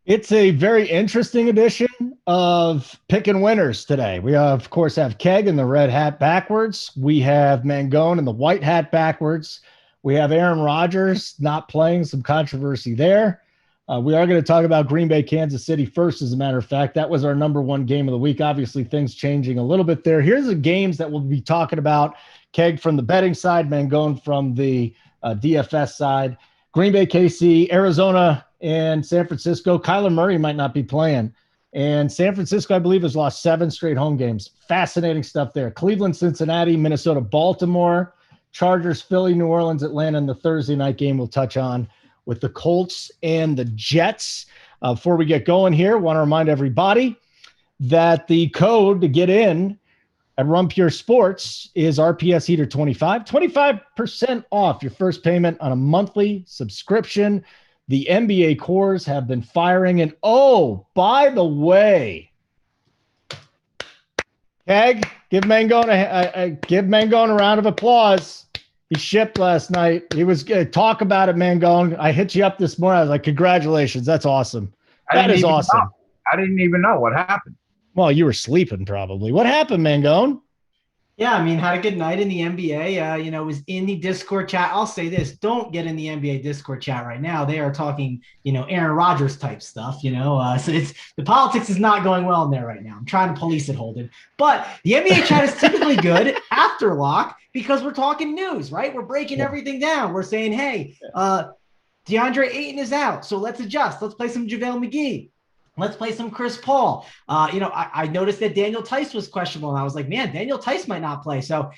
It's a very interesting edition of picking winners today. We, of course, have Keg in the red hat backwards. We have Mangone in the white hat backwards. We have Aaron Rodgers not playing, some controversy there. We are going to talk about Green Bay, Kansas City first, as a matter of fact. That was our number one game of the week. Obviously, things changing a little bit there. Here's the games that we'll be talking about. Keg from the betting side, Mangone from the DFS side. Green Bay, KC, Arizona, and San Francisco. Kyler Murray might not be playing. And San Francisco, I believe, has lost 7 straight home games. Fascinating stuff there. Cleveland, Cincinnati, Minnesota, Baltimore, Chargers, Philly, New Orleans, Atlanta, and the Thursday night game we'll touch on with the Colts and the Jets. Before we get going here, I want to remind everybody that the code to get in at Run Pure Sports is RPS Heater 25, 25% off your first payment on a monthly subscription. The NBA cores have been firing. And oh, by the way, Keg, give Mangone a round of applause. He shipped last night. He was going to talk about it, Mangone. I hit you up this morning. I was like, congratulations. That's awesome. That is awesome. I didn't even know what happened. Well, you were sleeping probably. What happened, Mangone? Yeah, I mean, had a good night in the NBA. Was in the Discord chat. I'll say this: don't get in the NBA Discord chat right now. They are talking, Aaron Rodgers type stuff. So it's the politics is not going well in there right now. I'm trying to police it, Holden. But the NBA chat is typically good after lock because we're talking news, right? We're breaking everything down. We're saying, hey, DeAndre Ayton is out, so let's adjust. Let's play some JaVale McGee. Let's play some Chris Paul. I noticed that Daniel Tice was questionable, and I was like, man, Daniel Tice might not play. So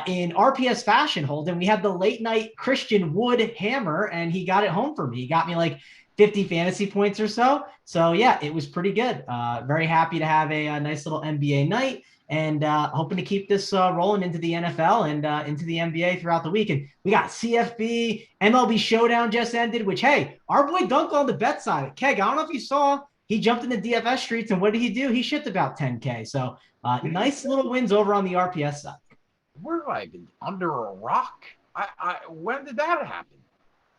in RPS fashion, Holden, we had the late night Christian Wood hammer, and he got it home for me. He got me like 50 fantasy points or so. So, yeah, it was pretty good. Very happy to have a nice little NBA night, and hoping to keep this rolling into the NFL and into the NBA throughout the week. And we got CFB, MLB Showdown just ended, which, hey, our boy Dunk on the bet side. Keg, I don't know if you saw – he jumped in the DFS streets, and what did he do? He shipped about 10K. So nice little wins over on the RPS side. We're like under a rock. When did that happen?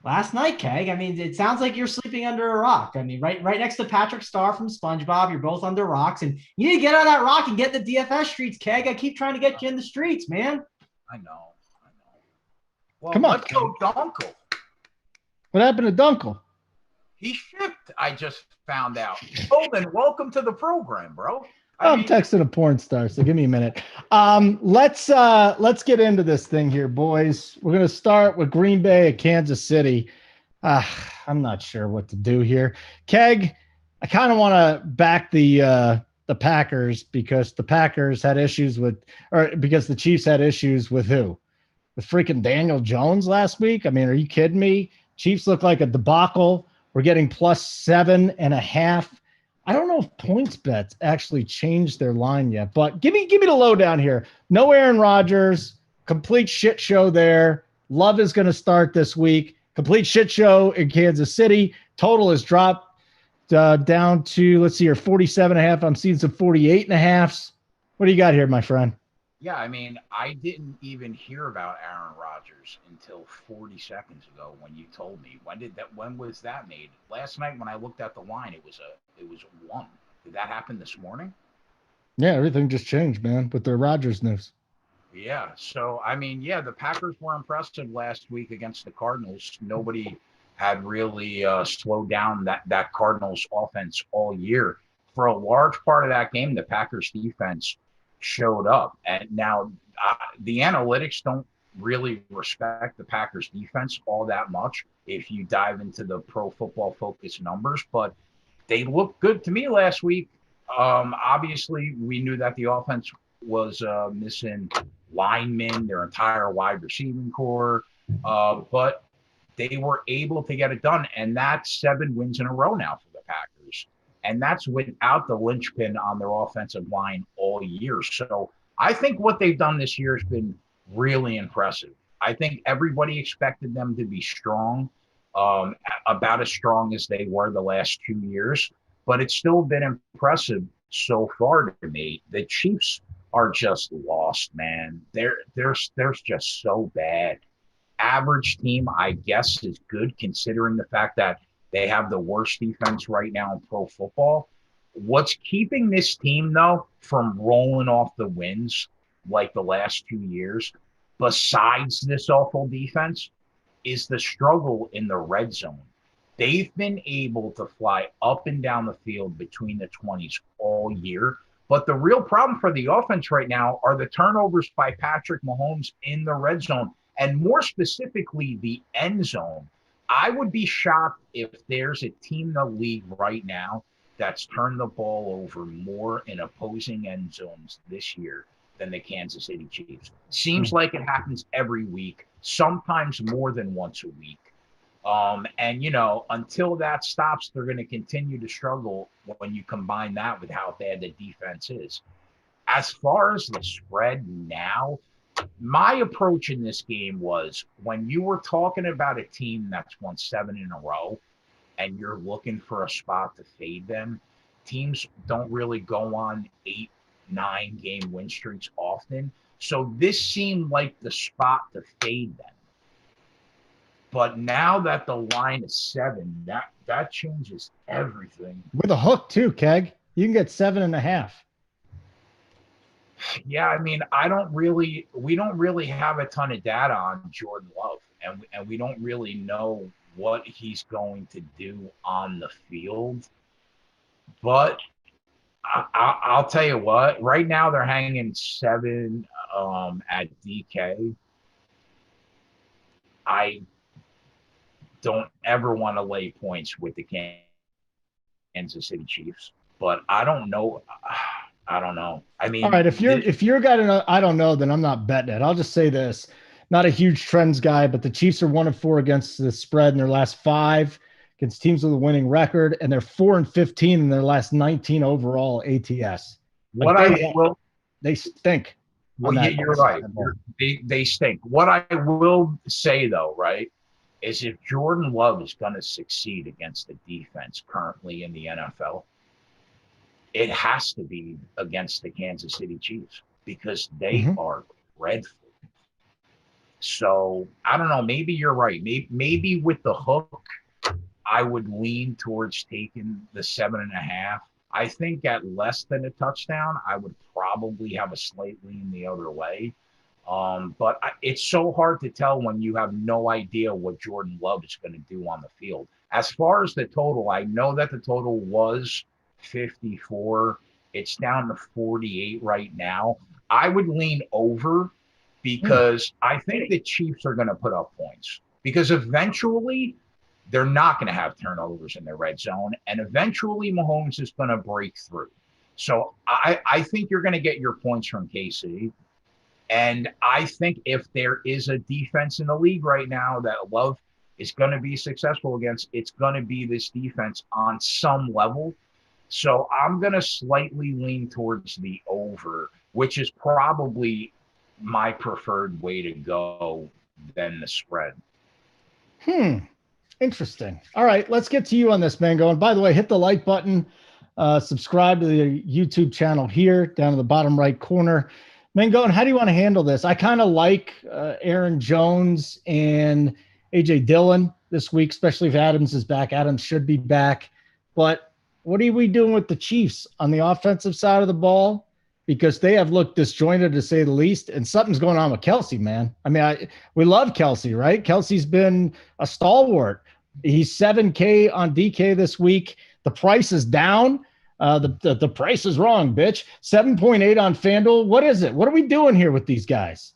Last night, Keg. I mean, it sounds like you're sleeping under a rock. I mean, right next to Patrick Starr from SpongeBob. You're both under rocks, and you need to get out of that rock and get in the DFS streets, Keg. I keep trying to get you in the streets, man. I know. Well, come on, let's go Dunkle. What happened to Dunkle? He shipped. I just found out. Holden, welcome to the program, bro. I'm texting a porn star, so give me a minute. Let's get into this thing here, boys. We're gonna start with Green Bay at Kansas City. I'm not sure what to do here. Keg, I kind of want to back the Packers because the Packers had issues because the Chiefs had issues with who? With freaking Daniel Jones last week. I mean, are you kidding me? Chiefs look like a debacle. We're getting +7.5. I don't know if PointsBet actually changed their line yet, but give me the lowdown here. No Aaron Rodgers, complete shit show there. Love is going to start this week. Complete shit show in Kansas City. Total has dropped down to, let's see here, 47.5. I'm seeing some 48.5s. What do you got here, my friend? Yeah, I mean, I didn't even hear about Aaron Rodgers until 40 seconds ago when you told me. When was that made? Last night when I looked at the line, it was 1. Did that happen this morning? Yeah, everything just changed, man, with the Rodgers news. Yeah, so I mean, yeah, the Packers were impressive last week against the Cardinals. Nobody had really slowed down that Cardinals offense all year. For a large part of that game, the Packers defense showed up. And now the analytics don't really respect the Packers defense all that much if you dive into the Pro Football Focus numbers, but they looked good to me last week. Obviously, we knew that the offense was missing linemen, their entire wide receiving core, but they were able to get it done, and that's 7 wins in a row now for the Packers. And that's without the linchpin on their offensive line all year. So I think what they've done this year has been really impressive. I think everybody expected them to be strong, about as strong as they were the last 2 years. But it's still been impressive so far to me. The Chiefs are just lost, man. They're just so bad. Average team, I guess, is good considering the fact that They have the worst defense right now in pro football. What's keeping this team, though, from rolling off the wins like the last 2 years, besides this awful defense, is the struggle in the red zone. They've been able to fly up and down the field between the 20s all year. But the real problem for the offense right now are the turnovers by Patrick Mahomes in the red zone, and more specifically, the end zone. I would be shocked if there's a team in the league right now that's turned the ball over more in opposing end zones this year than the Kansas City Chiefs. Seems like it happens every week, sometimes more than once a week. And, until that stops, they're going to continue to struggle when you combine that with how bad the defense is. As far as the spread now, my approach in this game was when you were talking about a team that's won 7 in a row and you're looking for a spot to fade them, teams don't really go on 8, 9 game win streaks often. So this seemed like the spot to fade them. But now that the line is 7, that changes everything. With a hook too, Keg. You can get 7.5. Yeah, I mean, we don't really have a ton of data on Jordan Love, and we don't really know what he's going to do on the field. But I'll tell you what, right now they're hanging 7 at DK. I don't ever want to lay points with the Kansas City Chiefs, but I don't know. I don't know. I mean, all right, if you're got an I don't know, then I'm not betting it. I'll just say this: not a huge trends guy, but the Chiefs are 1-4 against the spread in their last 5 against teams with a winning record, and they're 4-15 in their last 19 overall ATS. They stink. Well, you're right. They stink. What I will say though, right, is if Jordan Love is going to succeed against the defense currently in the NFL, it has to be against the Kansas City Chiefs because they are dreadful. So I don't know. Maybe you're right. Maybe with the hook, I would lean towards taking the 7.5. I think at less than a touchdown, I would probably have a slight lean the other way. But it's so hard to tell when you have no idea what Jordan Love is going to do on the field. As far as the total, I know that the total was 54. It's down to 48 right now. I would lean over because I think the Chiefs are going to put up points because eventually they're not going to have turnovers in the red zone, and eventually Mahomes is going to break through. So I think you're going to get your points from KC. And I think if there is a defense in the league right now that Love is going to be successful against, it's going to be this defense on some level. So I'm going to slightly lean towards the over, which is probably my preferred way to go than the spread. Interesting. All right, let's get to you on this, Mango. And by the way, hit the like button, subscribe to the YouTube channel here down in the bottom right corner. Mango, how do you want to handle this? I kind of like Aaron Jones and A.J. Dillon this week, especially if Adams is back. Adams should be back. But what are we doing with the Chiefs on the offensive side of the ball? Because they have looked disjointed, to say the least, and something's going on with Kelsey, man. I mean, we love Kelsey, right? Kelsey's been a stalwart. He's 7K on DK this week. The price is down. The price is wrong, bitch. 7.8 on FanDuel. What is it? What are we doing here with these guys?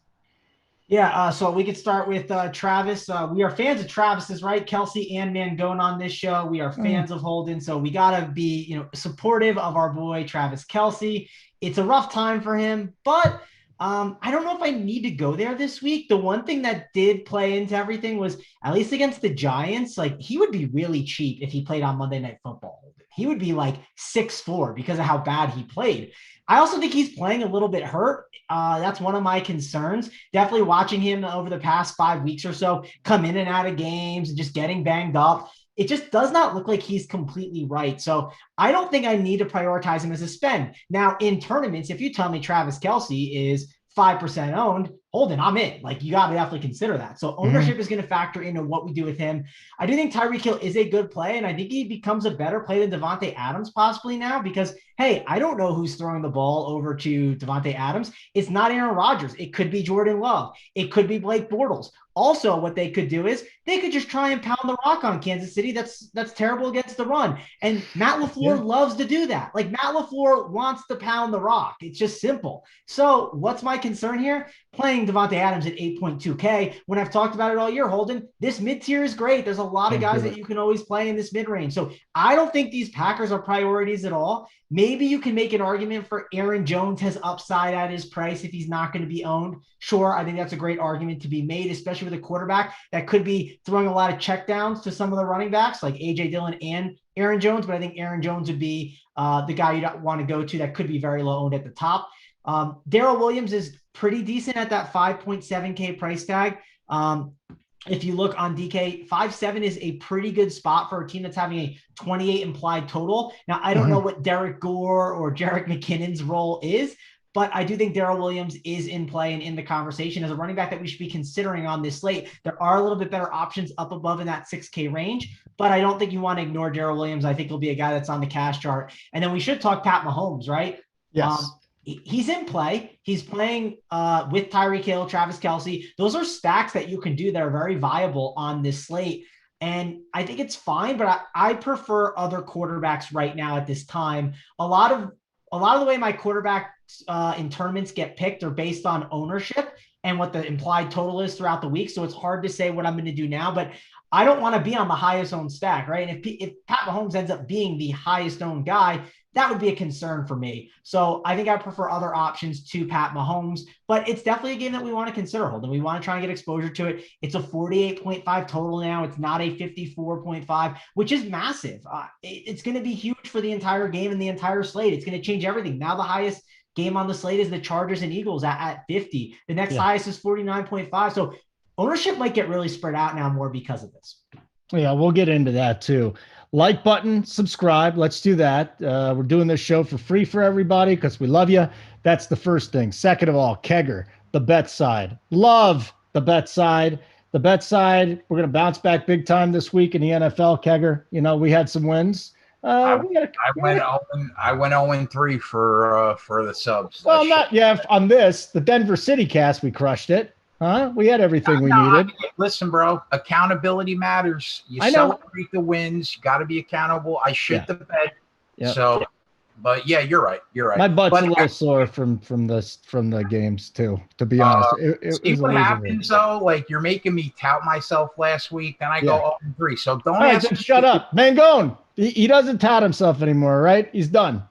Yeah, so we could start with Travis. We are fans of Travis's, right? Kelsey and Mangone on this show. We are fans of Holden, so we got to be, supportive of our boy Travis Kelsey. It's a rough time for him, but I don't know if I need to go there this week. The one thing that did play into everything was, at least against the Giants, like he would be really cheap if he played on Monday Night Football. He would be like 6'4" because of how bad he played. I also think he's playing a little bit hurt. That's one of my concerns. Definitely watching him over the past 5 weeks or so come in and out of games and just getting banged up. It just does not look like he's completely right. So I don't think I need to prioritize him as a spend. Now, in tournaments, if you tell me Travis Kelsey is 5% owned, Holden, I'm in. Like, you got to definitely consider that. So ownership is going to factor into what we do with him. I do think Tyreek Hill is a good play, and I think he becomes a better play than Devontae Adams possibly now because, hey, I don't know who's throwing the ball over to Devontae Adams. It's not Aaron Rodgers. It could be Jordan Love. It could be Blake Bortles. Also, what they could do is they could just try and pound the rock on Kansas City. That's terrible against the run. And Matt LaFleur loves to do that. Like, Matt LaFleur wants to pound the rock. It's just simple. So what's my concern here? Playing Devontae Adams at 8.2K. When I've talked about it all year, Holden, this mid-tier is great. There's a lot of guys that you can always play in this mid-range. So I don't think these Packers are priorities at all. Maybe you can make an argument for Aaron Jones has upside at his price if he's not going to be owned. Sure, I think that's a great argument to be made, especially with a quarterback that could be throwing a lot of checkdowns to some of the running backs like A.J. Dillon and Aaron Jones. But I think Aaron Jones would be the guy you want to go to that could be very low owned at the top. Darrell Williams is pretty decent at that 5.7K price tag. If you look on DK, 5.7 is a pretty good spot for a team that's having a 28 implied total. Now, I don't know what Derek Gore or Jerick McKinnon's role is, but I do think Darrell Williams is in play and in the conversation as a running back that we should be considering on this slate. There are a little bit better options up above in that 6K range, but I don't think you want to ignore Darrell Williams. I think he'll be a guy that's on the cash chart. And then we should talk Pat Mahomes, right? Yes. He's in play. He's playing with Tyreek Hill, Travis Kelce. Those are stacks that you can do that are very viable on this slate. And I think it's fine, but I prefer other quarterbacks right now at this time. A lot of the way my quarterbacks in tournaments get picked are based on ownership and what the implied total is throughout the week. So it's hard to say what I'm going to do now, but I don't want to be on the highest owned stack, right? And if Pat Mahomes ends up being the highest owned guy, that would be a concern for me. So I think I prefer other options to Pat Mahomes, but it's definitely a game that we want to consider, Holden. We want to try and get exposure to it. It's a 48.5 total now. It's not a 54.5, which is massive. It's going to be huge for the entire game and the entire slate. It's going to change everything. Now the highest game on the slate is the Chargers and Eagles at 50. The next highest is 49.5. So ownership might get really spread out now more because of this. Yeah, we'll get into that too. Like button, subscribe. Let's do that. We're doing this show for free for everybody because we love you. That's the first thing. Second of all, Kegger, the bet side. Love the bet side. The bet side, we're going to bounce back big time this week in the NFL, Kegger. You know, we had some wins. I went 0-3 for the subs. Well, on this, the Denver City cast, we crushed it. Huh? We had everything we needed. Listen, bro, accountability matters. You celebrate the wins. You got to be accountable. I shit the bed. Yep. So, but yeah, you're right. You're right. My butt's a little sore from the games too, to be honest. See what happens though? Like, you're making me tout myself last week, then I go 0-3. So don't shut up. Mangone. He doesn't tout himself anymore, right? He's done.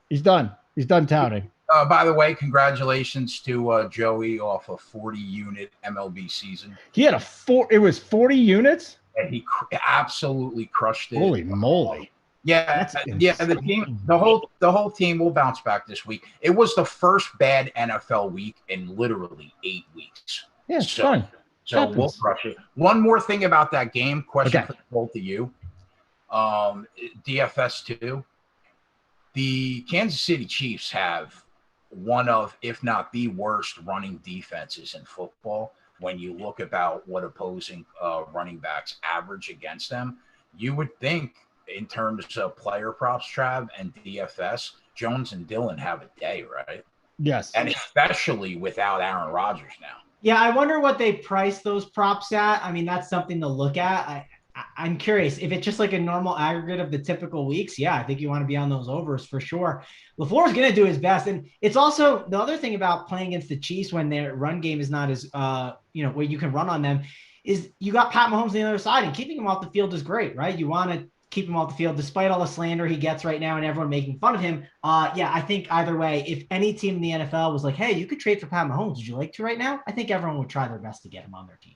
He's done touting. By the way, congratulations to Joey off a 40-unit MLB season. He had it was 40 units? And he absolutely crushed it. Holy moly. Yeah, the whole team will bounce back this week. It was the first bad NFL week in literally 8 weeks. Yeah, it's fine. So we'll crush it. One more thing about that game, question for both of you. DFS 2. The Kansas City Chiefs have one of, if not the worst running defenses in football. When you look about what opposing running backs average against them, you would think in terms of player props, Trav, and DFS, Jones and Dillon have a day, right? Yes. And especially without Aaron Rodgers now. Yeah, I wonder what they price those props at. I mean, that's something to look at. I'm curious if it's just like a normal aggregate of the typical weeks. Yeah, I think you want to be on those overs for sure. LaFleur is going to do his best. And it's also the other thing about playing against the Chiefs when their run game is not as, where you can run on them is you got Pat Mahomes on the other side, and keeping him off the field is great, right? You want to keep him off the field despite all the slander he gets right now and everyone making fun of him. I think either way, if any team in the NFL was like, hey, you could trade for Pat Mahomes, would you like to right now? I think everyone would try their best to get him on their team.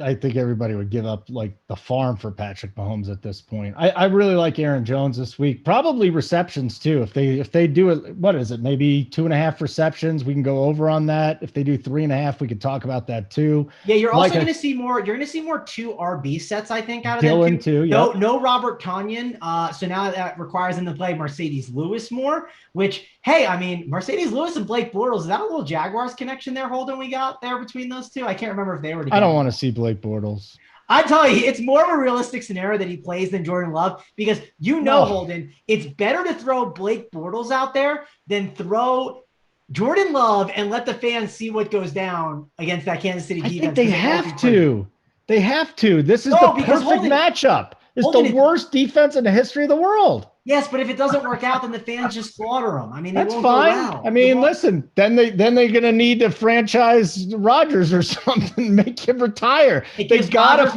I think everybody would give up like the farm for Patrick Mahomes at this point. I really like Aaron Jones this week. Probably receptions too. If they do it, what is it? Maybe 2.5 receptions. We can go over on that. If they do 3.5, we could talk about that too. Yeah, you're also going to see more. You're going to see more 2 RB sets, I think, out of Dillon too. No Robert Tonyan. So now that requires them to play Mercedes Lewis more. Which, Hey, I mean, Mercedes Lewis and Blake Bortles, is that a little Jaguars connection there, Holden, we got there between those two? I can't remember if they were I together. don't want to see Blake Bortles. I tell you, it's more of a realistic scenario that he plays than Jordan Love because Holden, it's better to throw Blake Bortles out there than throw Jordan Love and let the fans see what goes down against that Kansas City defense. I think they have to. They have to. This is the perfect matchup. It's the worst defense in the history of the world. Yes, but if it doesn't work out, then the fans just slaughter them. I mean, that's fine. I mean, listen, then they're gonna need to franchise Rodgers or something, make him retire. They gotta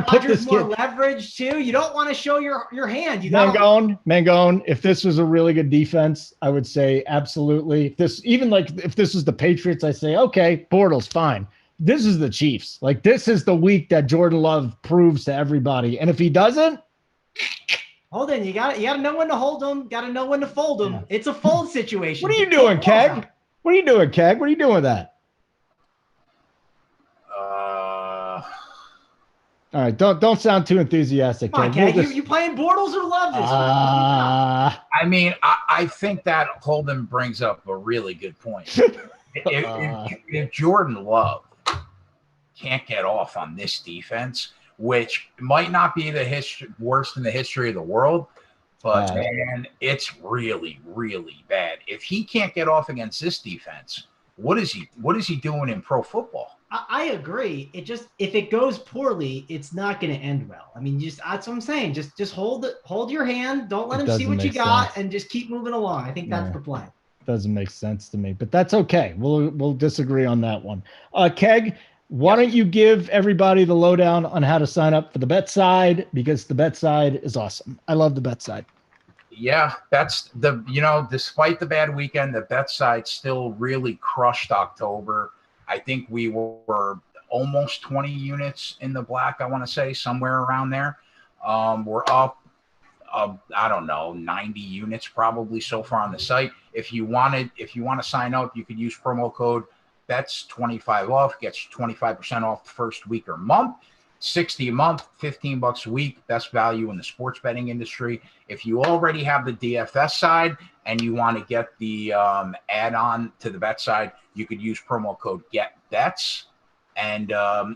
put this more leverage too. You don't want to show your hand. You Mangone. If this was a really good defense, I would say absolutely. If this was the Patriots, I say okay, Bortles, fine. This is the Chiefs. Like, this is the week that Jordan Love proves to everybody. And if he doesn't, Holden, you got to know when to hold them. Got to know when to fold them. Yeah. It's a fold situation. What are you doing, Keg? What are you doing, Keg? What are you doing with that? All right, don't sound too enthusiastic, Keg. Come on, Keg. You playing Bortles or Love this week? I mean, I think that Holden brings up a really good point. if Jordan Love can't get off on this defense, which might not be the worst in the history of the world, but man, it's really, really bad. If he can't get off against this defense, what is he doing in pro football? I agree. If it goes poorly, it's not going to end well. I mean, that's what I'm saying. Just hold your hand. Don't let him see what you got, and just keep moving along. I think that's the play. Doesn't make sense to me, but that's okay. We'll disagree on that one. Keg, why don't you give everybody the lowdown on how to sign up for the bet side, because the bet side is awesome. I love the bet side. Yeah, that's despite the bad weekend, the bet side still really crushed October. I think we were almost 20 units in the black, I want to say, somewhere around there. We're up, I don't know, 90 units probably so far on the site. If you want to sign up, you could use promo code BETS25 off, gets you 25% off the first week or month. $60 a month, $15 a week, best value in the sports betting industry. If you already have the DFS side and you want to get the add-on to the bet side, you could use promo code GETBETS, and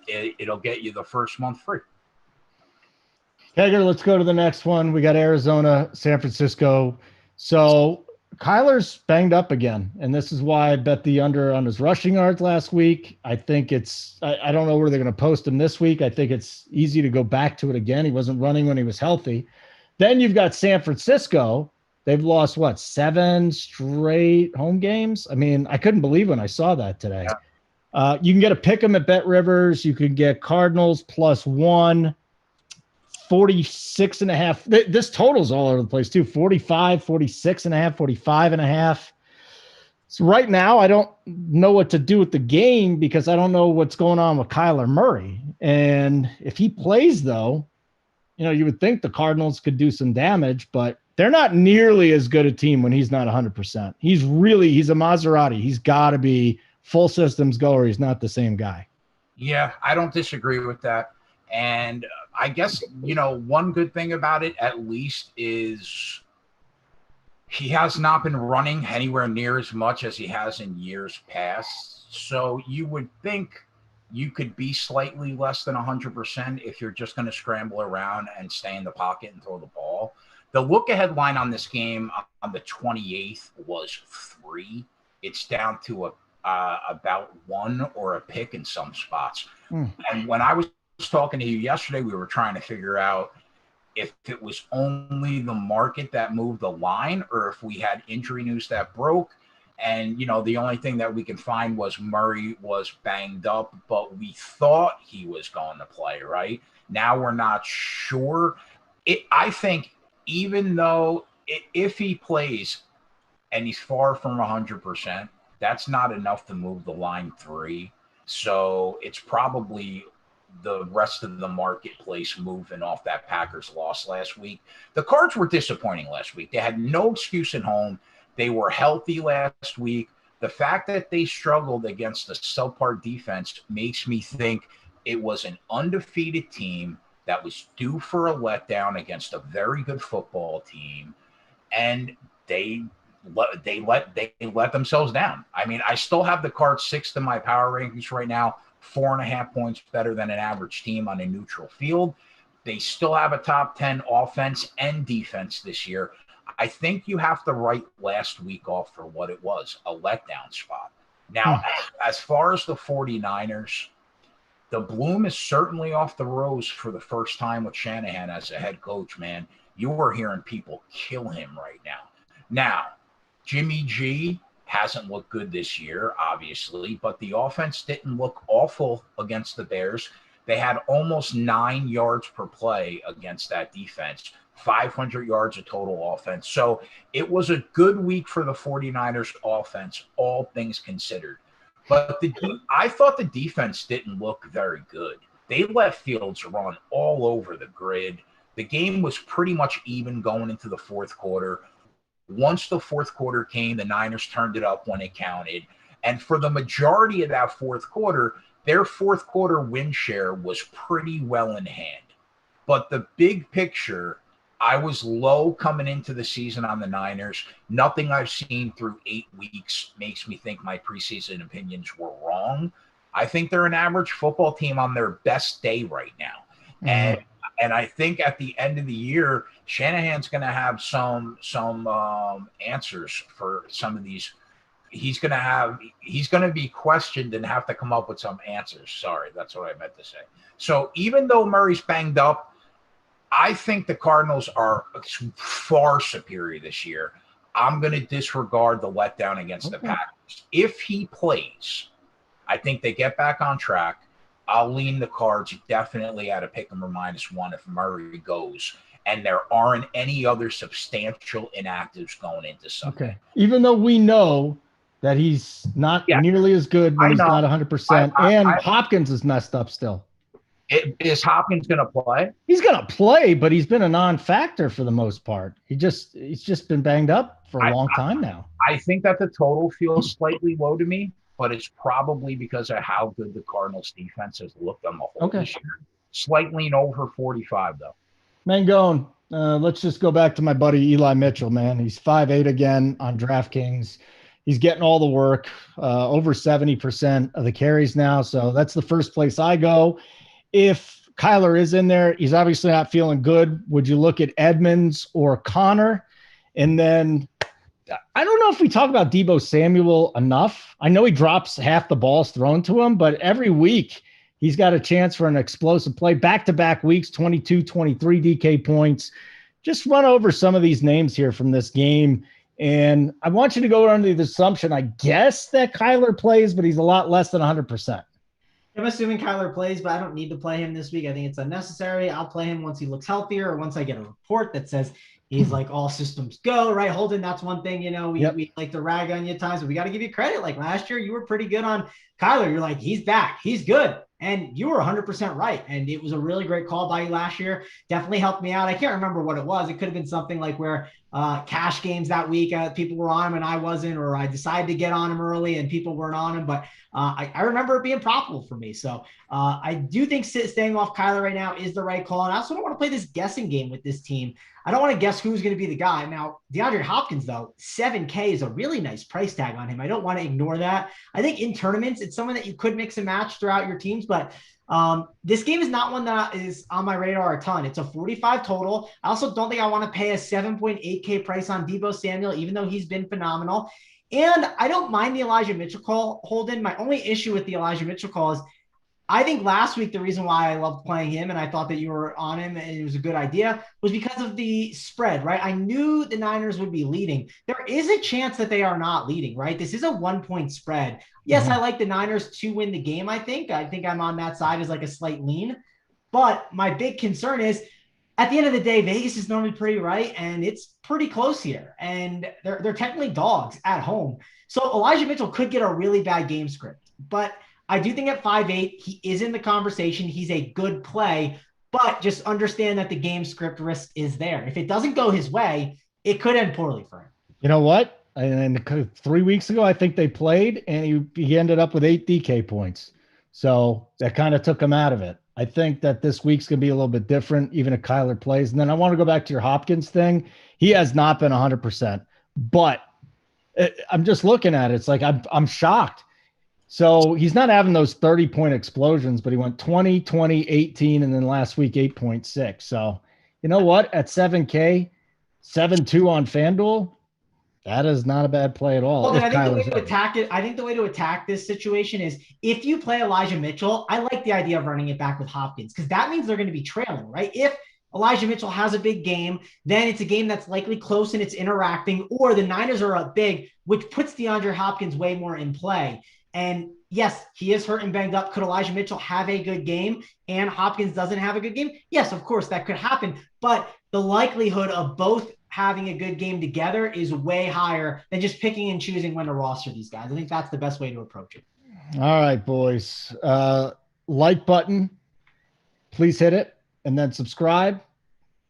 it'll get you the first month free. Kegger, let's go to the next one. We got Arizona, San Francisco. So Kyler's banged up again, and this is why I bet the under on his rushing yards last week. I think I don't know where they're going to post him this week. I think it's easy to go back to it again. He wasn't running when he was healthy. Then you've got San Francisco. They've lost, 7 straight home games? I mean, I couldn't believe when I saw that today. Yeah. You can get a pick 'em at Bet Rivers. You can get Cardinals +1. 46.5. This total's all over the place too. 45, 46.5, 45.5. So right now, I don't know what to do with the game because I don't know what's going on with Kyler Murray. And if he plays, though, you would think the Cardinals could do some damage, but they're not nearly as good a team when he's not 100%. He's a Maserati. He's got to be full systems go, or he's not the same guy. Yeah, I don't disagree with that. And I guess, one good thing about it, at least, is he has not been running anywhere near as much as he has in years past. So you would think you could be slightly less than 100% if you're just going to scramble around and stay in the pocket and throw the ball. The look-ahead line on this game on the 28th was 3. It's down to about 1 or a pick in some spots. And when I was talking to you yesterday, we were trying to figure out if it was only the market that moved the line or if we had injury news that broke. And, the only thing that we could find was Murray was banged up, but we thought he was going to play, right? Now we're not sure. I think even though if he plays and he's far from 100%, that's not enough to move the line 3. So it's probably the rest of the marketplace moving off that Packers loss last week. The Cards were disappointing last week. They had no excuse at home. They were healthy last week. The fact that they struggled against a subpar defense makes me think it was an undefeated team that was due for a letdown against a very good football team. And they they let themselves down. I mean, I still have the Cards sixth in my power rankings right now, 4.5 points better than an average team on a neutral field. They still have a top 10 offense and defense this year. I think you have to write last week off for what it was, a letdown spot. Now, as far as the 49ers, the bloom is certainly off the rose for the first time with Shanahan as a head coach, man. You are hearing people kill him right now. Now, Jimmy G hasn't looked good this year, obviously, but the offense didn't look awful against the Bears. They had almost 9 yards per play against that defense, 500 yards of total offense. So it was a good week for the 49ers offense, all things considered. But I thought the defense didn't look very good. They let Fields run all over the grid. The game was pretty much even going into the fourth quarter. Once the fourth quarter came, the Niners turned it up when it counted. And for the majority of that fourth quarter, their fourth quarter win share was pretty well in hand. But the big picture, I was low coming into the season on the Niners. Nothing I've seen through 8 weeks makes me think my preseason opinions were wrong. I think they're an average football team on their best day right now. And I think at the end of the year, Shanahan's going to have some answers for some of these. He's going to be questioned and have to come up with some answers. Sorry, that's what I meant to say. So even though Murray's banged up, I think the Cardinals are far superior this year. I'm going to disregard the letdown against the Packers. If he plays, I think they get back on track. I'll lean the Cards definitely at a pick 'em or -1 if Murray goes, and there aren't any other substantial inactives going into Sunday. Okay. Even though we know that he's not nearly as good when he's not 100%, and Hopkins is messed up still. Is Hopkins going to play? He's going to play, but he's been a non-factor for the most part. He's just been banged up for a long time now. I think that the total feels slightly low to me, but it's probably because of how good the Cardinals defense has looked on the whole this year. Slightly over 45, though. Mangone, let's just go back to my buddy Eli Mitchell, man. He's 5'8" again on DraftKings. He's getting all the work, over 70% of the carries now. So that's the first place I go. If Kyler is in there, he's obviously not feeling good. Would you look at Edmonds or Connor? And then I don't know if we talk about Deebo Samuel enough. I know he drops half the balls thrown to him, but every week he's got a chance for an explosive play. Back-to-back weeks, 22, 23 DK points. Just run over some of these names here from this game. And I want you to go under the assumption, I guess, that Kyler plays, but he's a lot less than 100%. I'm assuming Kyler plays, but I don't need to play him this week. I think it's unnecessary. I'll play him once he looks healthier or once I get a report that says he's like all systems go, right? Holden, that's one thing, we like to rag on you at times, but we got to give you credit. Like last year, you were pretty good on Kyler. You're like, he's back. He's good. And you were 100% right. And it was a really great call by you last year. Definitely helped me out. I can't remember what it was. It could have been something like where cash games that week, people were on him and I wasn't, or I decided to get on him early and people weren't on him. But I remember it being profitable for me. So I do think staying off Kyler right now is the right call. And I also don't want to play this guessing game with this team. I don't want to guess who's going to be the guy. Now, DeAndre Hopkins, though, $7K is a really nice price tag on him. I don't want to ignore that. I think in tournaments, it's someone that you could mix and match throughout your teams, but this game is not one that is on my radar a ton. It's a 45 total. I also don't think I want to pay a 7.8K price on Deebo Samuel, even though he's been phenomenal. And I don't mind the Elijah Mitchell call, Holden. My only issue with the Elijah Mitchell call is I think last week, the reason why I loved playing him and I thought that you were on him and it was a good idea was because of the spread, right? I knew the Niners would be leading. There is a chance that they are not leading, right? This is a 1-point spread. Yes, I like the Niners to win the game, I think. I think I'm on that side as like a slight lean. But my big concern is at the end of the day, Vegas is normally pretty right, and it's pretty close here. And they're technically dogs at home. So Elijah Mitchell could get a really bad game script. But I do think at 5'8", he is in the conversation. He's a good play, but just understand that the game script risk is there. If it doesn't go his way, it could end poorly for him. You know what? And 3 weeks ago, I think they played, and he ended up with 8 DK points. So that kind of took him out of it. I think that this week's going to be a little bit different, even if Kyler plays. And then I want to go back to your Hopkins thing. He has not been 100%, but I'm just looking at it. It's like I'm shocked. So he's not having those 30-point explosions, but he went 20, 20, 18, and then last week 8.6. So you know what? At 7K, 7-2 on FanDuel, that is not a bad play at all. Well, then If I think the way Kyler's to in. attack it, I think the way to attack this situation is if you play Elijah Mitchell, I like the idea of running it back with Hopkins because that means they're going to be trailing, right? If Elijah Mitchell has a big game, then it's a game that's likely close and it's interacting, or the Niners are up big, which puts DeAndre Hopkins way more in play. And yes, he is hurt and banged up. Could Elijah Mitchell have a good game and Hopkins doesn't have a good game? Yes, of course, that could happen. But the likelihood of both having a good game together is way higher than just picking and choosing when to roster these guys. I think that's the best way to approach it. All right, boys. Like button, please hit it and then subscribe.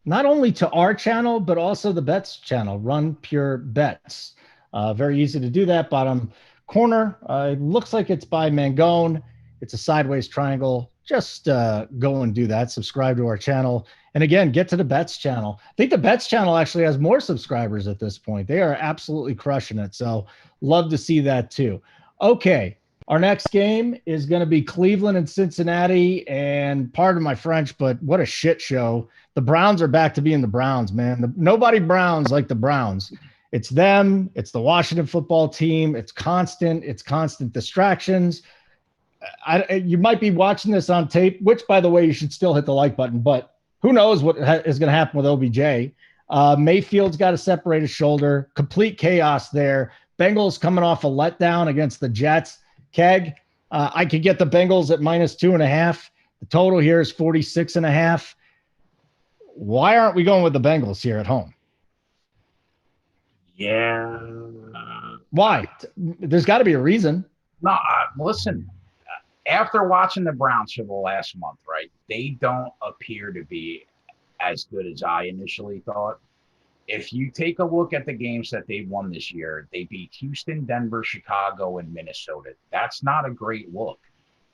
Not only to our channel, but also the bets channel, Run Pure Bets. Very easy to do that. Bottom corner, it looks like it's by Mangone. It's a sideways triangle. Just go and do that. Subscribe to our channel. And again, get to the bets channel. I think the bets channel actually has more subscribers at this point. They are absolutely crushing it. So love to see that too. Okay. Our next game is going to be Cleveland and Cincinnati. And pardon my French, but what a shit show. The Browns are back to being the Browns, man. Nobody Browns like the Browns. It's them. It's the Washington football team. It's constant. It's constant distractions. You might be watching this on tape, which, by the way, you should still hit the like button. But who knows what is going to happen with OBJ? Mayfield's got to separate his shoulder. Complete chaos there. Bengals coming off a letdown against the Jets. Keg, I could get the Bengals at -2.5. The total here is 46.5. Why aren't we going with the Bengals here at home? Yeah. Why? There's got to be a reason. No, listen, after watching the Browns for the last month, right, they don't appear to be as good as I initially thought. If you take a look at the games that they won this year, they beat Houston, Denver, Chicago, and Minnesota. That's not a great look.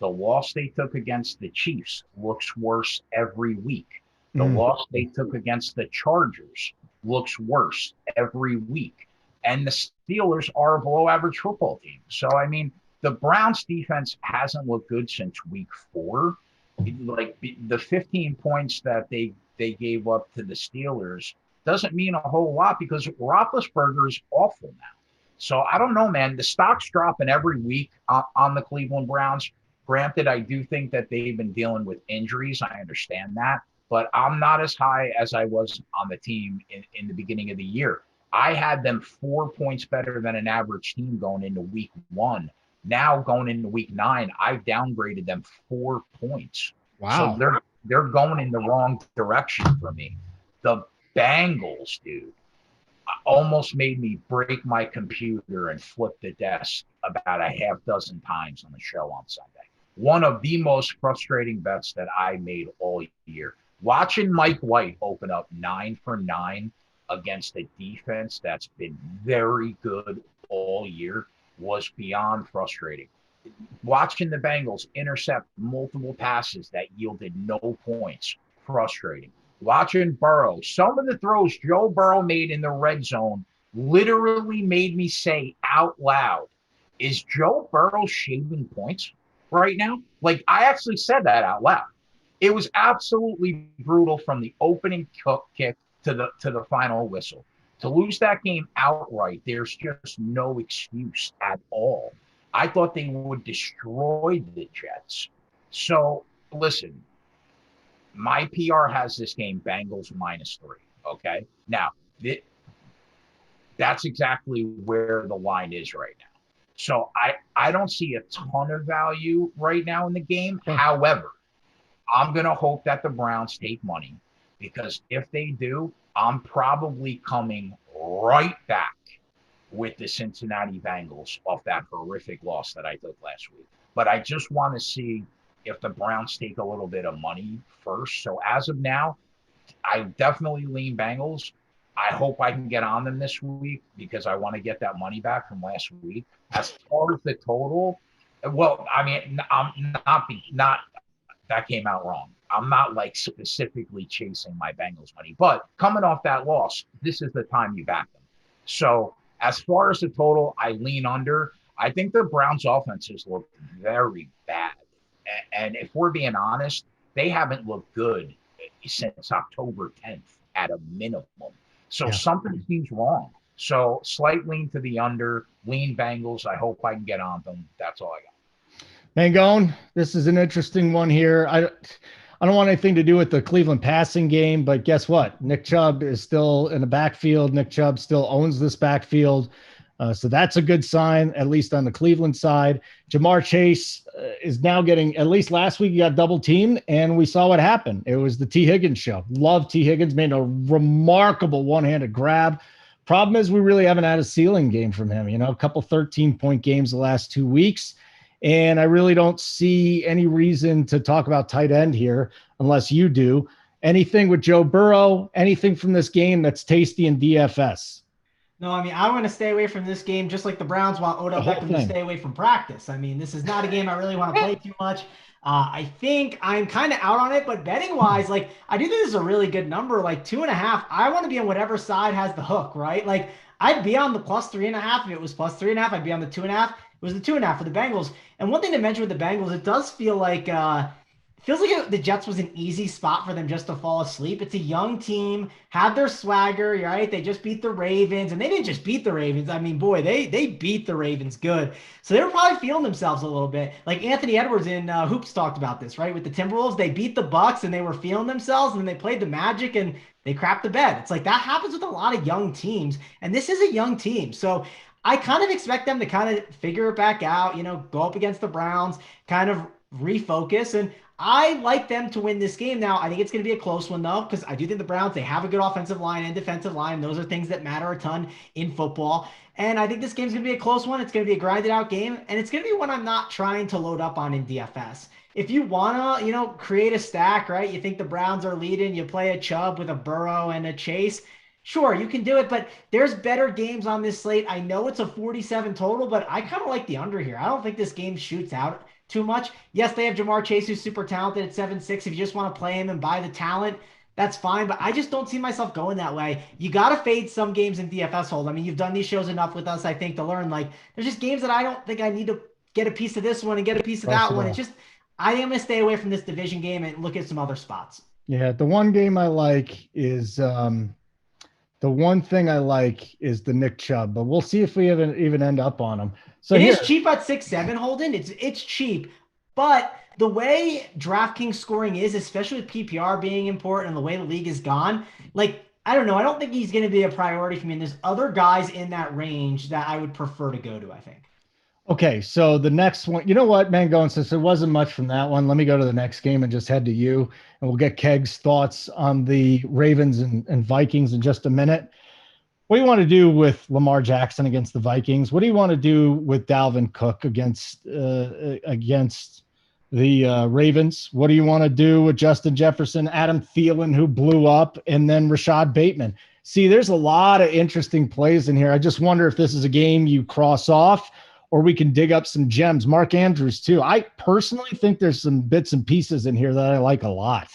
The loss they took against the Chiefs looks worse every week. The loss they took against the Chargers looks worse every week. And the Steelers are a below average football team. So, I mean, the Browns defense hasn't looked good since week 4. Like the 15 points that they gave up to the Steelers doesn't mean a whole lot because Roethlisberger is awful now. So I don't know, man. The stock's dropping every week on the Cleveland Browns. Granted, I do think that they've been dealing with injuries. I understand that. But I'm not as high as I was on the team in the beginning of the year. I had them 4 points better than an average team going into week 1. Now going into week 9, I've downgraded them 4 points. Wow. So they're going in the wrong direction for me. The Bengals, dude, almost made me break my computer and flip the desk about a half dozen times on the show on Sunday. One of the most frustrating bets that I made all year. Watching Mike White open up 9 for 9 against a defense that's been very good all year was beyond frustrating. Watching the Bengals intercept multiple passes that yielded no points, frustrating. Watching Burrow, some of the throws Joe Burrow made in the red zone literally made me say out loud, is Joe Burrow shaving points right now? Like, I actually said that out loud. It was absolutely brutal from the opening kick to the final whistle. To lose that game outright, there's just no excuse at all. I thought they would destroy the Jets. So, listen, my PR has this game Bengals -3. Okay. Now, that's exactly where the line is right now. So I don't see a ton of value right now in the game. However, I'm going to hope that the Browns take money because if they do, I'm probably coming right back with the Cincinnati Bengals off that horrific loss that I took last week. But I just want to see if the Browns take a little bit of money first. So as of now, I definitely lean Bengals. I hope I can get on them this week because I want to get that money back from last week. As far as the total, well, I mean, I'm not that came out wrong. I'm not like specifically chasing my Bengals money, but coming off that loss, this is the time you back them. So As far as the total, I lean under. I think the Browns' offenses look very bad. And if we're being honest, they haven't looked good since October 10th at a minimum. So Yeah. something seems wrong. So slight lean to the under, lean Bengals. I hope I can get on them. That's all I got. Mangone, this is an interesting one here. I don't want anything to do with the Cleveland passing game, but guess what? Nick Chubb is still in the backfield. Nick Chubb still owns this backfield. So that's a good sign, at least on the Cleveland side. Jamar Chase is now getting, at least last week, he got double teamed, and we saw what happened. It was the T. Higgins show. Love T. Higgins, made a remarkable one-handed grab. Problem is, we really haven't had a ceiling game from him. A couple 13-point games the last 2 weeks. And I really don't see any reason to talk about tight end here unless you do. Anything with Joe Burrow, anything from this game that's tasty in DFS? No, I mean, I want to stay away from this game just like the Browns want The Odell whole Beckham to thing. stay away from practice. I mean, this is not a game I really want to play too much. I think I'm kind of out on it, but betting wise, like I do think this is a really good number, like 2.5. I want to be on whatever side has the hook, right? Like I'd be on the +3.5. If it was +3.5, I'd be on the 2.5. It was the 2.5 for the Bengals. And one thing to mention with the Bengals, it does feel like feels like the Jets was an easy spot for them just to fall asleep. It's a young team, had their swagger, right? They just beat the Ravens, and they didn't just beat the Ravens. I mean, boy, they beat the Ravens good. So they were probably feeling themselves a little bit. Like Anthony Edwards in Hoops talked about this, right? With the Timberwolves, they beat the Bucks and they were feeling themselves, and then they played the Magic and they crapped the bed. It's like that happens with a lot of young teams, and this is a young team. So I kind of expect them to kind of figure it back out, go up against the Browns, kind of refocus. And I like them to win this game. Now, I think it's going to be a close one, though, because I do think the Browns, they have a good offensive line and defensive line. Those are things that matter a ton in football. And I think this game's going to be a close one. It's going to be a grinded out game. And it's going to be one I'm not trying to load up on in DFS. If you want to, create a stack, right? You think the Browns are leading, you play a Chubb with a Burrow and a Chase. Sure, you can do it, but there's better games on this slate. I know it's a 47 total, but I kind of like the under here. I don't think this game shoots out too much. Yes, they have Jamar Chase, who's super talented at 7'6". If you just want to play him and buy the talent, that's fine. But I just don't see myself going that way. You got to fade some games in DFS hold. I mean, you've done these shows enough with us, I think, to learn like there's just games that I don't think I need to get a piece of this one and get a piece of Cross that it one. It's off. just I am gonna stay away from this division game and look at some other spots. Yeah, the one game I like is the one thing I like is the Nick Chubb, but we'll see if we even end up on him. So It here, is cheap at 6-7, Holden. It's cheap, but the way DraftKings scoring is, especially with PPR being important and the way the league is gone, like I don't know. I don't think he's going to be a priority for me. And there's other guys in that range that I would prefer to go to, I think. okay, so the next one, you know what, Mangone, since there wasn't much from that one, let me go to the next game and just head to you, and we'll get Keg's thoughts on the Ravens and Vikings in just a minute. What do you want to do with Lamar Jackson against the Vikings? What do you want to do with Dalvin Cook against the Ravens? What do you want to do with Justin Jefferson, Adam Thielen, who blew up, and then Rashad Bateman? See, there's a lot of interesting plays in here. I just wonder if this is a game you cross off or we can dig up some gems. Mark Andrews, too. I personally think there's some bits and pieces in here that I like a lot.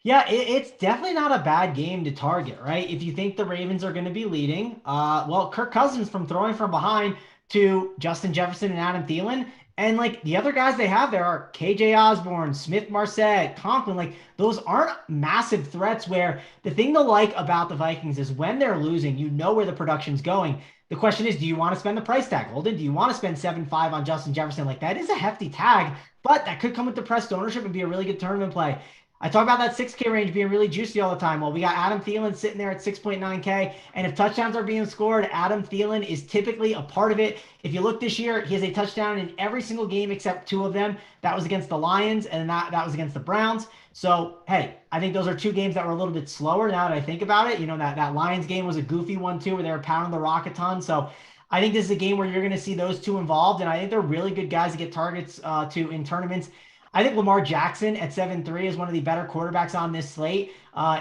Yeah, it's definitely not a bad game to target, right? If you think the Ravens are going to be leading, well, Kirk Cousins from throwing from behind to Justin Jefferson and Adam Thielen, and like the other guys they have there are KJ Osborne, Smith Marset, Conklin. Like those aren't massive threats where the thing to like about the Vikings is when they're losing, you know where the production's going. The question is, do you want to spend the price tag, Holden? Do you want to spend 7.5 on Justin Jefferson? Like that is a hefty tag, but that could come with depressed ownership and be a really good tournament play. I talk about that 6K range being really juicy all the time. Well, we got Adam Thielen sitting there at 6.9K. And if touchdowns are being scored, Adam Thielen is typically a part of it. If you look this year, he has a touchdown in every single game except two of them. That was against the Lions and that was against the Browns. So, hey, I think those are two games that were a little bit slower now that I think about it. That Lions game was a goofy one too, where they were pounding the rock a ton. So I think this is a game where you're going to see those two involved. And I think they're really good guys to get targets to in tournaments. I think Lamar Jackson at 7-3 is one of the better quarterbacks on this slate.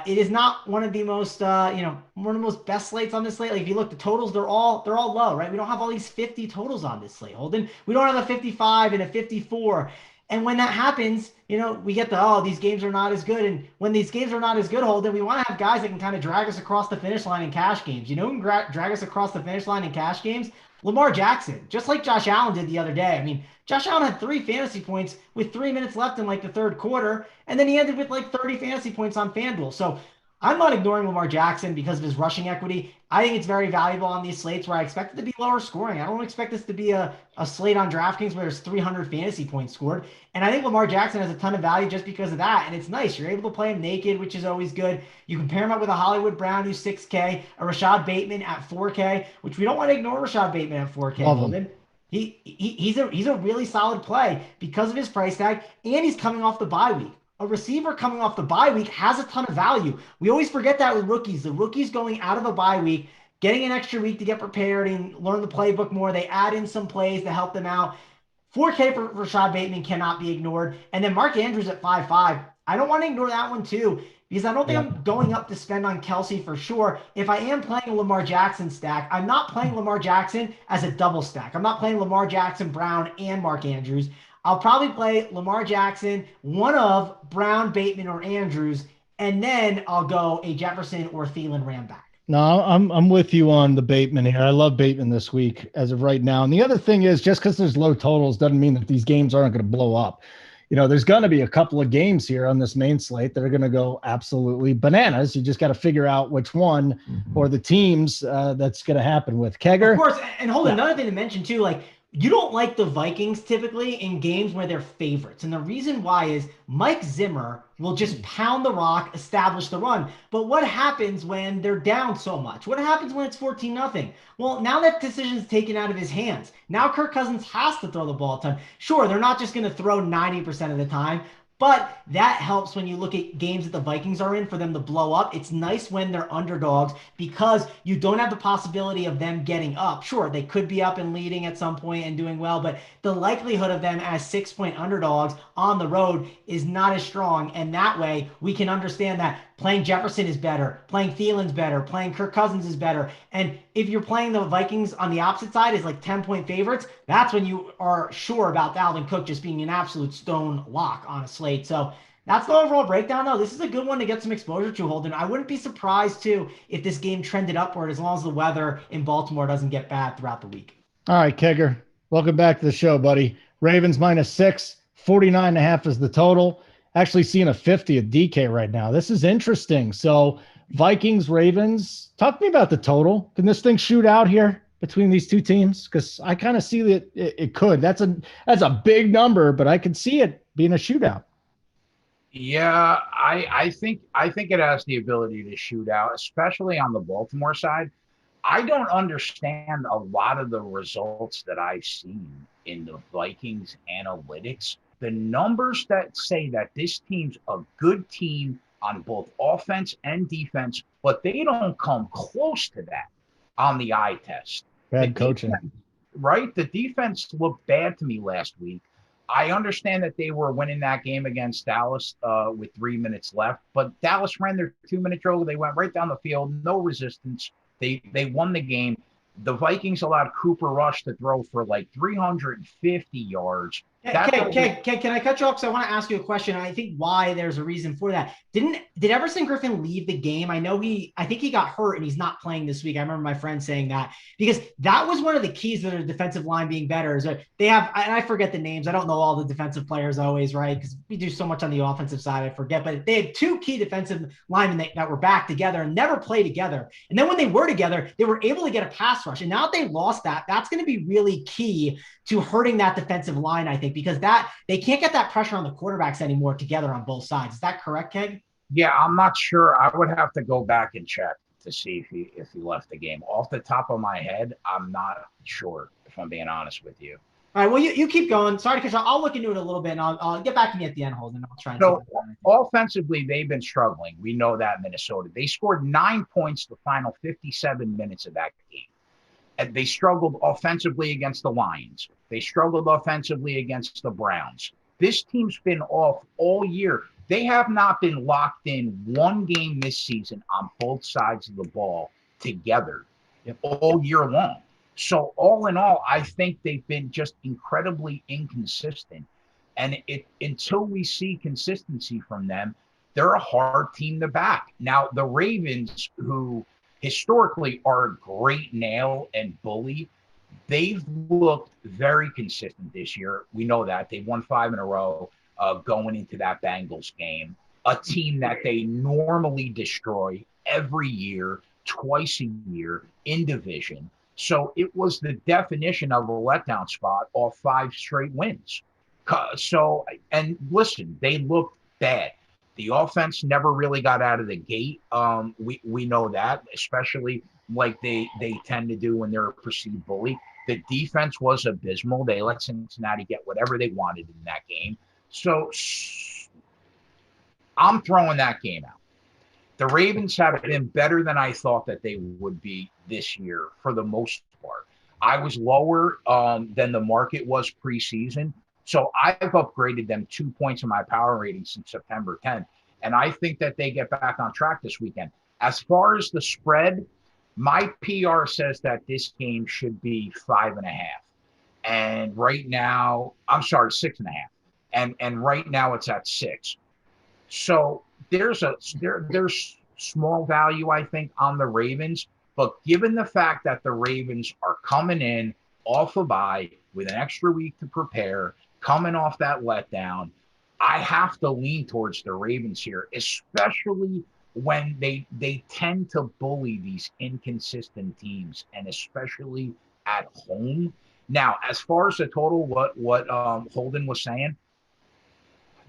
It is not one of the most, one of the most best slates on this slate. Like if you look, the totals, they're all low, right? We don't have all these 50 totals on this slate, Holden. We don't have a 55 and a 54. And when that happens, we get these games are not as good. And when these games are not as good, Holden, we want to have guys that can kind of drag us across the finish line in cash games. Who can drag us across the finish line in cash games? Lamar Jackson, just like Josh Allen did the other day. I mean, Josh Allen had 3 fantasy points with 3 minutes left in like the third quarter, and then he ended with like 30 fantasy points on FanDuel. So I'm not ignoring Lamar Jackson because of his rushing equity. I think it's very valuable on these slates where I expect it to be lower scoring. I don't expect this to be a slate on DraftKings where there's 300 fantasy points scored. And I think Lamar Jackson has a ton of value just because of that. And it's nice. You're able to play him naked, which is always good. You can pair him up with a Hollywood Brown who's 6K, a Rashad Bateman at 4K, which we don't want to ignore Rashad Bateman at 4K, Love him. Holden. He's a really solid play because of his price tag, and he's coming off the bye week. A receiver coming off the bye week has a ton of value. We always forget that with rookies. The rookies going out of a bye week, getting an extra week to get prepared and learn the playbook more. They add in some plays to help them out. 4K for Rashad Bateman cannot be ignored. And then Mark Andrews at 5.5. I don't want to ignore that one too, because I don't think I'm going up to spend on Kelsey for sure. If I am playing a Lamar Jackson stack, I'm not playing Lamar Jackson as a double stack. I'm not playing Lamar Jackson, Brown, and Mark Andrews. I'll probably play Lamar Jackson, one of Brown, Bateman, or Andrews, and then I'll go a Jefferson or Thielen ram back. No, I'm with you on the Bateman here. I love Bateman this week as of right now. And the other thing is, just because there's low totals doesn't mean that these games aren't going to blow up. There's going to be a couple of games here on this main slate that are going to go absolutely bananas. You just got to figure out which one or the teams that's going to happen with. Kegger. Of course, and hold on, another thing to mention too, like you don't like the Vikings typically in games where they're favorites. And the reason why is Mike Zimmer will just pound the rock, establish the run. But what happens when they're down so much? What happens when it's 14-0? Well, now that decision's taken out of his hands. Now Kirk Cousins has to throw the ball a ton. Sure, they're not just going to throw 90% of the time, but that helps when you look at games that the Vikings are in for them to blow up. It's nice when they're underdogs because you don't have the possibility of them getting up. Sure, they could be up and leading at some point and doing well, but the likelihood of them as 6-point underdogs on the road is not as strong. And that way we can understand that playing Jefferson is better, playing Thielen's better, playing Kirk Cousins is better. And if you're playing the Vikings on the opposite side as like 10-point favorites, that's when you are sure about Dalvin Cook just being an absolute stone lock on a slate. So that's the overall breakdown, though. This is a good one to get some exposure to, Holden. I wouldn't be surprised, too, if this game trended upward as long as the weather in Baltimore doesn't get bad throughout the week. All right, Kegger, welcome back to the show, buddy. Ravens -6, 49.5 is the total. Actually seeing a 50 at DK right now. This is interesting. So Vikings, Ravens, talk to me about the total. Can this thing shoot out here between these two teams? Because I kind of see that it could. That's a big number, but I could see it being a shootout. Yeah, I think it has the ability to shoot out, especially on the Baltimore side. I don't understand a lot of the results that I've seen in the Vikings analytics. The numbers that say that this team's a good team on both offense and defense, but they don't come close to that on the eye test. Bad coaching. Right? The defense looked bad to me last week. I understand that they were winning that game against Dallas with 3 minutes left, but Dallas ran their 2-minute drill. They went right down the field, no resistance. They won the game. The Vikings allowed Cooper Rush to throw for like 350 yards. Okay, can I cut you off? Because I want to ask you a question. I think why there's a reason for that. Did Everson Griffin leave the game? I think he got hurt and he's not playing this week. I remember my friend saying that because that was one of the keys to their defensive line being better. Is that they have, and I forget the names. I don't know all the defensive players always, right? Because we do so much on the offensive side, I forget. But they had 2 key defensive linemen that were back together and never played together. And then when they were together, they were able to get a pass rush. And now that they lost that, that's going to be really key to hurting that defensive line, I think, because that they can't get that pressure on the quarterbacks anymore together on both sides. Is that correct, Keg? Yeah, I'm not sure. I would have to go back and check to see if he left the game. Off the top of my head, I'm not sure, if I'm being honest with you. All right, well, you keep going. Sorry, because I'll look into it a little bit, and I'll get back to me at the end, Holden. I'll try. So offensively, they've been struggling. We know that, Minnesota. They scored 9 points the final 57 minutes of that game. And they struggled offensively against the Lions. They struggled offensively against the Browns. This team's been off all year. They have not been locked in one game this season on both sides of the ball together all year long. So all in all, I think they've been just incredibly inconsistent. And until we see consistency from them, they're a hard team to back. Now, the Ravens, who historically are a great nail and bully, they've looked very consistent this year. We know that. They've won 5 in a row going into that Bengals game, a team that they normally destroy every year, twice a year in division. So it was the definition of a letdown spot off 5 straight wins. So, and listen, they looked bad. The offense never really got out of the gate. We know that, especially like they tend to do when they're a perceived bully. The defense was abysmal. They let Cincinnati get whatever they wanted in that game. So I'm throwing that game out. The Ravens have been better than I thought that they would be this year for the most part. I was lower than the market was preseason. So I've upgraded them 2 points in my power rating since September 10th. And I think that they get back on track this weekend. As far as the spread, my PR says that this game should be 5.5. And right now, I'm sorry, 6.5. And right now it's at 6. So there's small value, I think, on the Ravens. But given the fact that the Ravens are coming in off a bye with an extra week to prepare, coming off that letdown, I have to lean towards the Ravens here, especially when they tend to bully these inconsistent teams, and especially at home. Now, as far as the total, what Holden was saying,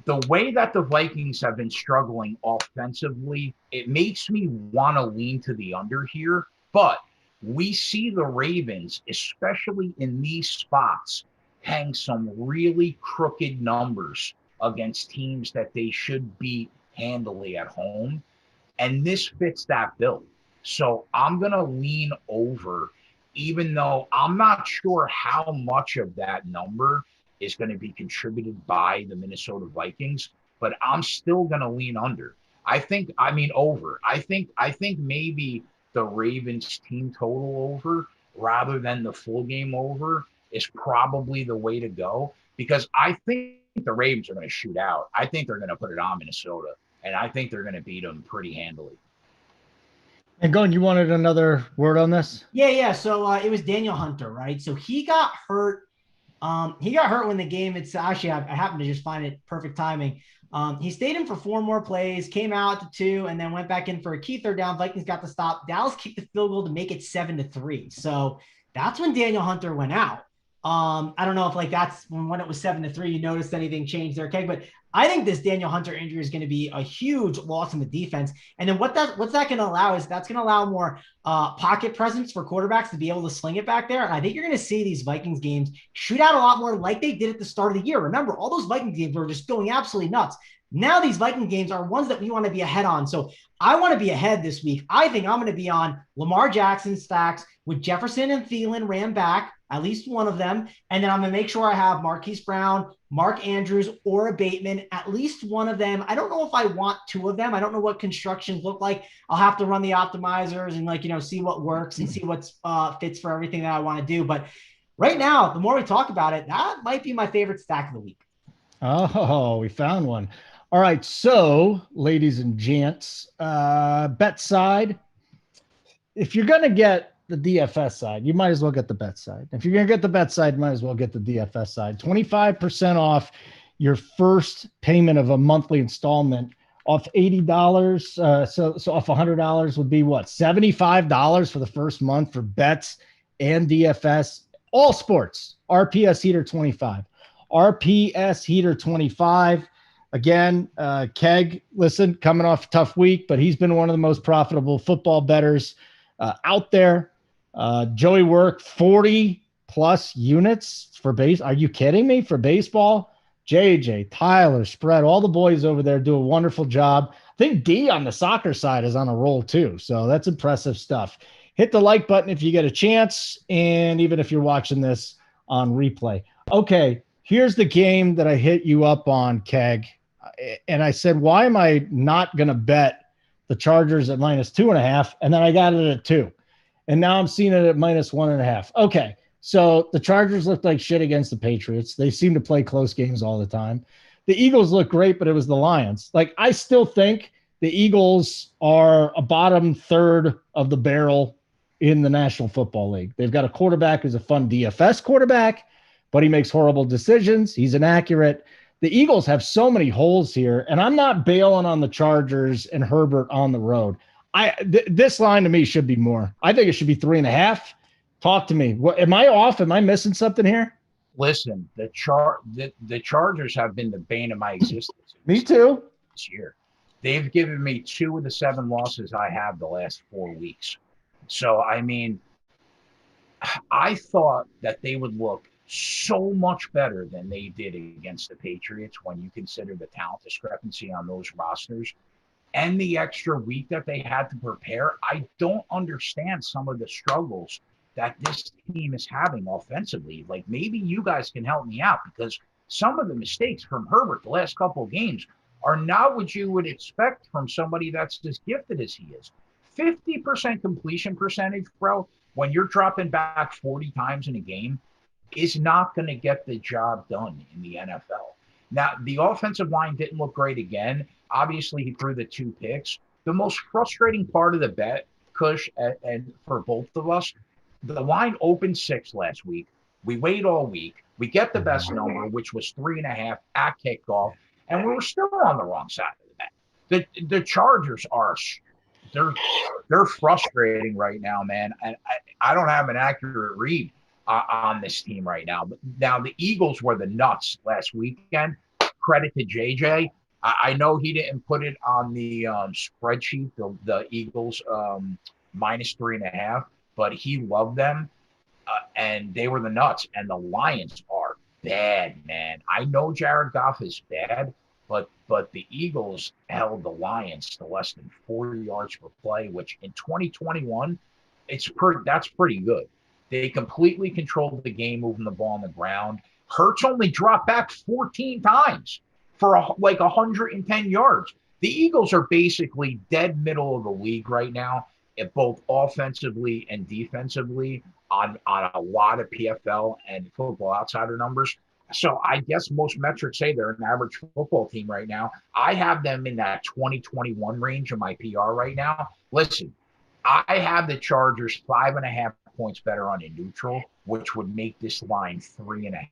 the way that the Vikings have been struggling offensively, it makes me want to lean to the under here. But we see the Ravens, especially in these spots, hang some really crooked numbers against teams that they should beat handily at home. And this fits that bill. So I'm going to lean over, even though I'm not sure how much of that number is going to be contributed by the Minnesota Vikings, but I'm still going to lean under. Over. I think maybe the Ravens team total over rather than the full game over is probably the way to go, because I think the Ravens are going to shoot out. I think they're going to put it on Minnesota, and I think they're going to beat them pretty handily. And Glenn, you wanted another word on this? Yeah. So it was Daniel Hunter, right? So he got hurt. He got hurt when the game. It's actually I happened to just find it perfect timing. He stayed in for 4 more plays, came out to 2, and then went back in for a key third down. Vikings got the stop. Dallas kicked the field goal to make it 7-3. So that's when Daniel Hunter went out. I don't know if like that's when it was 7-3, you noticed anything changed there, okay? But I think this Daniel Hunter injury is going to be a huge loss in the defense. And then what's that going to allow is that's going to allow more pocket presence for quarterbacks to be able to sling it back there. And I think you're going to see these Vikings games shoot out a lot more like they did at the start of the year. Remember, all those Vikings games were just going absolutely nuts. Now these Viking games are ones that we want to be ahead on. So I want to be ahead this week. I think I'm going to be on Lamar Jackson stacks with Jefferson and Thielen ran back, at least one of them. And then I'm going to make sure I have Marquise Brown, Mark Andrews, or a Bateman, at least one of them. I don't know if I want 2 of them. I don't know what constructions look like. I'll have to run the optimizers and see what works and see what fits for everything that I want to do. But right now, the more we talk about it, that might be my favorite stack of the week. Oh, we found one. All right. So, ladies and gents, bet side. If you're going to get the DFS side, you might as well get the bet side. If you're going to get the bet side, you might as well get the DFS side. 25% off your first payment of a monthly installment off $80. So off $100 would be what? $75 for the first month for bets and DFS. All sports. RPS Heater 25. RPS Heater 25. Again, Keg, listen, coming off a tough week, but he's been one of the most profitable football bettors out there. Joey worked 40 plus units for base. Are you kidding me? For baseball? JJ, Tyler, Spread, all the boys over there do a wonderful job. I think D on the soccer side is on a roll too. So that's impressive stuff. Hit the like button if you get a chance. And even if you're watching this on replay. Okay, here's the game that I hit you up on, Keg. And I said, why am I not going to bet the Chargers at -2.5? And then I got it at 2. And now I'm seeing it at -1.5. Okay. So the Chargers looked like shit against the Patriots. They seem to play close games all the time. The Eagles look great, but it was the Lions. Like, I still think the Eagles are a bottom third of the barrel in the National Football League. They've got a quarterback who's a fun DFS quarterback, but he makes horrible decisions. He's inaccurate. The Eagles have so many holes here, and I'm not bailing on the Chargers and Herbert on the road. This line to me should be more. I think it should be 3.5. Talk to me. What, am I off? Am I missing something here? Listen, the Chargers have been the bane of my existence. Me too. This year, they've given me 2 of the 7 losses I have the last 4 weeks. So I mean, I thought that they would look so much better than they did against the Patriots when you consider the talent discrepancy on those rosters and the extra week that they had to prepare. I don't understand some of the struggles that this team is having offensively. Like, maybe you guys can help me out, because some of the mistakes from Herbert the last couple of games are not what you would expect from somebody that's as gifted as he is. 50% completion percentage, bro, when you're dropping back 40 times in a game, is not going to get the job done in the NFL. Now, the offensive line didn't look great again. Obviously, he threw the 2 picks. The most frustrating part of the bet, Kush, and for both of us, the line opened 6 last week. We wait all week. We get the best number, which was 3.5 at kickoff, and we were still on the wrong side of the bet. The Chargers are they're frustrating right now, man. And I don't have an accurate read on this team right now. But now the Eagles were the nuts last weekend. Credit to JJ. I know he didn't put it on the spreadsheet, the Eagles minus 3.5, but he loved them, and they were the nuts. And the Lions are bad, man. I know Jared Goff is bad, but the Eagles held the Lions to less than 40 yards per play, which in 2021, that's pretty good. They completely controlled the game, moving the ball on the ground. Hurts only dropped back 14 times for like 110 yards. The Eagles are basically dead middle of the league right now, both offensively and defensively, on a lot of PFL and Football Outsider numbers. So I guess most metrics say they're an average football team right now. I have them in that 2021 range of my PR right now. Listen, I have the Chargers 5.5 points better on a neutral, which would make this line 3.5.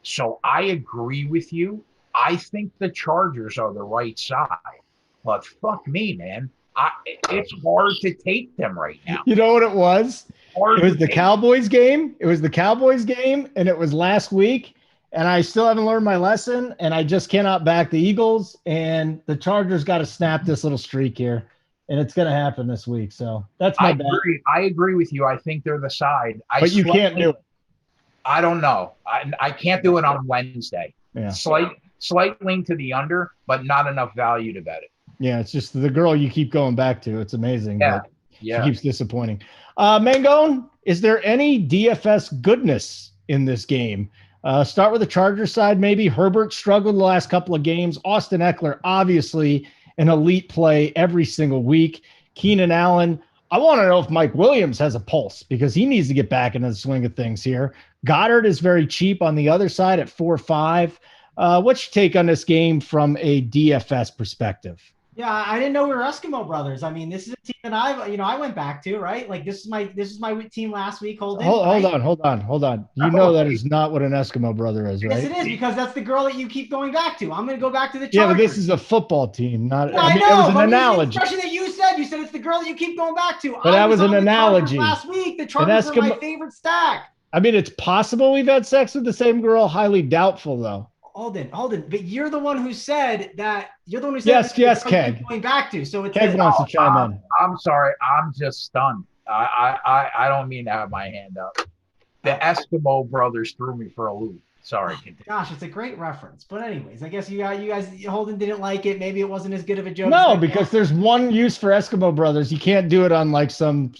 So I agree with you. I think the Chargers are the right side, but fuck me, man. It's hard to take them right now. You know what it was? It was the Cowboys game. It was the Cowboys game, and it was last week. And I still haven't learned my lesson, and I just cannot back the Eagles. And the Chargers got to snap this little streak here, and it's going to happen this week. So that's my bet. I agree with you. I think they're the side. But you can't do it. I don't know. I can't do it on Wednesday. Yeah. Slight lean to the under, but not enough value to bet it. Yeah, it's just the girl you keep going back to. It's amazing. Yeah. She keeps disappointing. Mangone, is there any DFS goodness in this game? Start with the Chargers side, maybe. Herbert struggled the last couple of games. Austin Eckler, obviously an elite play every single week. Keenan Allen, I want to know if Mike Williams has a pulse, because he needs to get back into the swing of things here. Goddard is very cheap on the other side at 4.5. What's your take on this game from a DFS perspective? Yeah, I didn't know we were Eskimo brothers. I mean, this is a team that I went back to, right? Like, this is my team last week. Hold on. You know that is not what an Eskimo brother is, right? Yes, it is, because that's the girl that you keep going back to. I'm going to go back to the Chargers. Yeah, but this is a football team, not. Yeah, I know. It was an analogy. The expression that you said it's the girl that you keep going back to. But that was an analogy. Last week, the Chargers were my favorite stack. I mean, it's possible we've had sex with the same girl. Highly doubtful, though. Hold on. But you're the one who said that. Yes, Keg. Going back to. So it's Keg wants to chime in. I'm sorry. I'm just stunned. I don't mean to have my hand up. The Eskimo brothers threw me for a loop. Sorry. Gosh, it's a great reference. But anyways, I guess you guys, Holden didn't like it. Maybe it wasn't as good of a joke. No, because there's one use for Eskimo brothers. You can't do it on like some,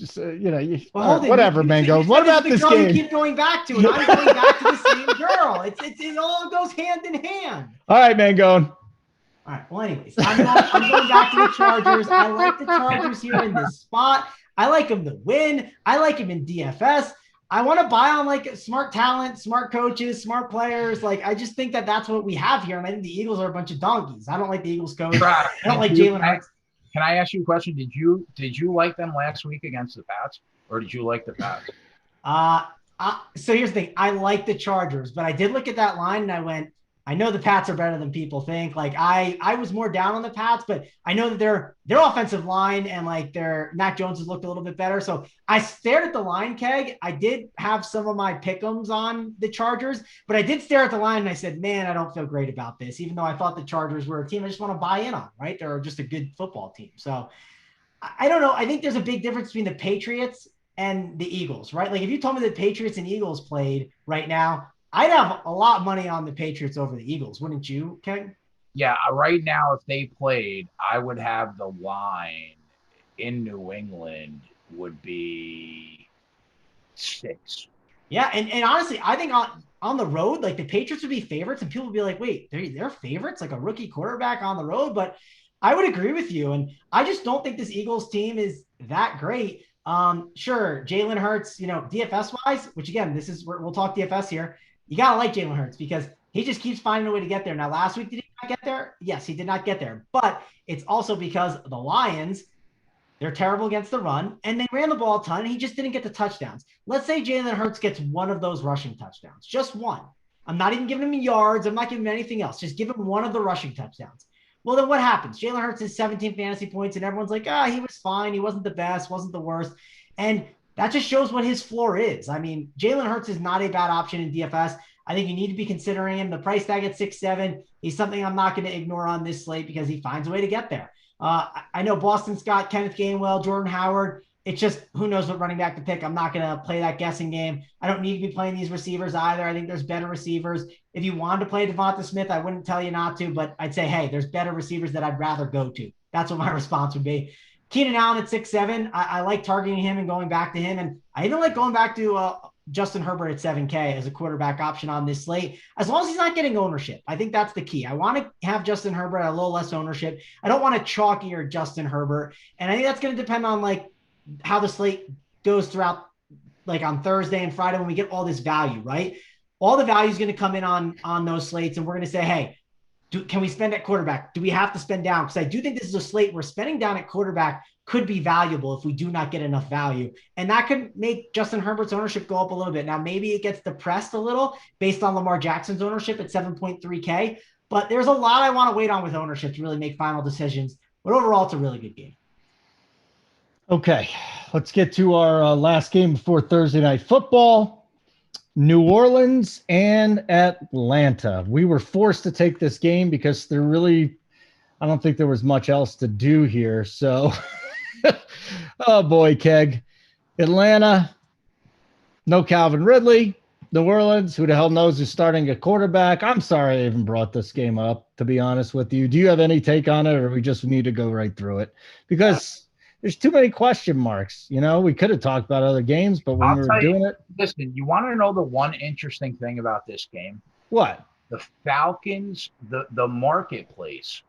whatever, Mango. What about this game? You keep going back to, and I'm going back to the same girl. It all goes hand in hand. All right, Mango. All right. Well, anyways, I'm going back to the Chargers. I like the Chargers here in this spot. I like them to win. I like them in DFS. I want to buy on like smart talent, smart coaches, smart players. Like I just think that that's what we have here, and I think the Eagles are a bunch of donkeys. I don't like the Eagles coach. Brad, I don't like Jalen Hurts. can I ask you a question? Did you like them last week against the Pats, or did you like the Pats? Uh, so here's the thing. I like the Chargers, but I did look at that line and I went, I know the Pats are better than people think. Like I was more down on the Pats, but I know that their offensive line and like their Mac Jones has looked a little bit better. So I stared at the line, Keg. I did have some of my pick'ems on the Chargers, but I did stare at the line and I said, man, I don't feel great about this, even though I thought the Chargers were a team I just want to buy in on, right? They're just a good football team. So I don't know. I think there's a big difference between the Patriots and the Eagles, right? Like if you told me the Patriots and Eagles played right now, I'd have a lot of money on the Patriots over the Eagles, wouldn't you, Ken? Yeah, right now, if they played, I would have the line in New England would be 6. Yeah, and honestly, I think on the road, like the Patriots would be favorites, and people would be like, wait, they're favorites, like a rookie quarterback on the road. But I would agree with you, and I just don't think this Eagles team is that great. Sure, Jalen Hurts, DFS wise, which again, this is we'll talk DFS here. You gotta like Jalen Hurts because he just keeps finding a way to get there. Now, last week did he not get there? Yes, he did not get there, but it's also because the Lions they're terrible against the run, and they ran the ball a ton, and he just didn't get the touchdowns. Let's say Jalen Hurts gets one of those rushing touchdowns, just one. I'm not even giving him yards. I'm not giving him anything else. Just give him one of the rushing touchdowns. Well, then what happens? Jalen Hurts has 17 fantasy points, and everyone's like, he was fine. He wasn't the best, wasn't the worst. And that just shows what his floor is. I mean, Jalen Hurts is not a bad option in DFS. I think you need to be considering him. The price tag at 6-7, he's something I'm not going to ignore on this slate because he finds a way to get there. I know Boston Scott, Kenneth Gainwell, Jordan Howard. It's just who knows what running back to pick. I'm not going to play that guessing game. I don't need to be playing these receivers either. I think there's better receivers. If you wanted to play Devonta Smith, I wouldn't tell you not to, but I'd say, hey, there's better receivers that I'd rather go to. That's what my response would be. Keenan Allen at 6-7. I like targeting him and going back to him. And I even like going back to Justin Herbert at 7K as a quarterback option on this slate, as long as he's not getting ownership. I think that's the key. I want to have Justin Herbert at a little less ownership. I don't want a chalkier Justin Herbert. And I think that's going to depend on like how the slate goes throughout, like on Thursday and Friday when we get all this value, right? All the value is going to come in on those slates. And we're going to say, hey, can we spend at quarterback? Do we have to spend down? Because I do think this is a slate where spending down at quarterback could be valuable if we do not get enough value. And that could make Justin Herbert's ownership go up a little bit. Now, maybe it gets depressed a little based on Lamar Jackson's ownership at 7.3K, but there's a lot I want to wait on with ownership to really make final decisions. But overall, it's a really good game. Okay, let's get to our last game before Thursday Night Football. New Orleans and Atlanta. We were forced to take this game because I don't think there was much else to do here. So, oh boy, Keg. Atlanta, no Calvin Ridley. New Orleans, who the hell knows who's starting a quarterback? I'm sorry I even brought this game up, to be honest with you. Do you have any take on it, or we just need to go right through it? Because there's too many question marks. We could have talked about other games, but when we were doing it. Listen, you want to know the one interesting thing about this game? What? The Falcons, the marketplace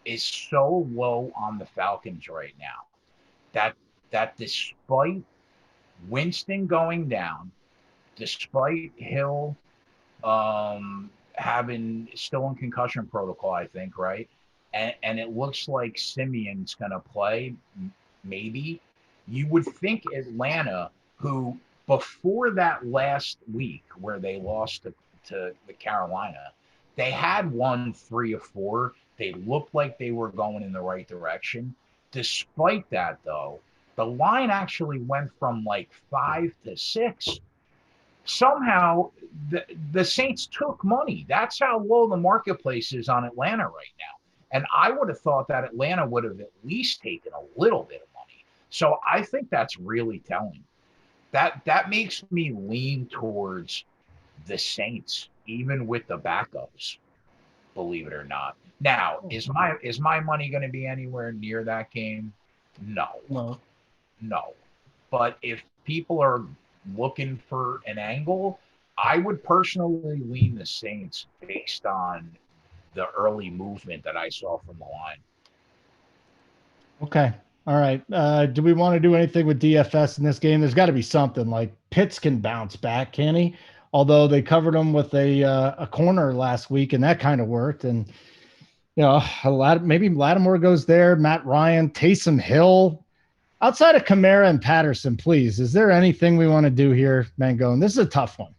is so low on the Falcons right now that despite Winston going down, despite Hill having still in concussion protocol, I think, right? And it looks like Simeon's going to play, maybe. You would think Atlanta, who before that last week where they lost to the Carolina, they had won 3 or 4. They looked like they were going in the right direction. Despite that, though, the line actually went from like 5 to 6. Somehow, the Saints took money. That's how low the marketplace is on Atlanta right now. And I would have thought that Atlanta would have at least taken a little bit of money. So I think that's really telling. That makes me lean towards the Saints, even with the backups, believe it or not. Now, is my money going to be anywhere near that game? No. But if people are looking for an angle, I would personally lean the Saints based on the early movement that I saw from the line. Okay. All right. Do we want to do anything with DFS in this game? There's got to be something like Pitts can bounce back, can he? Although they covered him with a corner last week, and that kind of worked. And a lot maybe Lattimore goes there. Matt Ryan, Taysom Hill. Outside of Kamara and Patterson, please, is there anything we want to do here, Mangone? This is a tough one.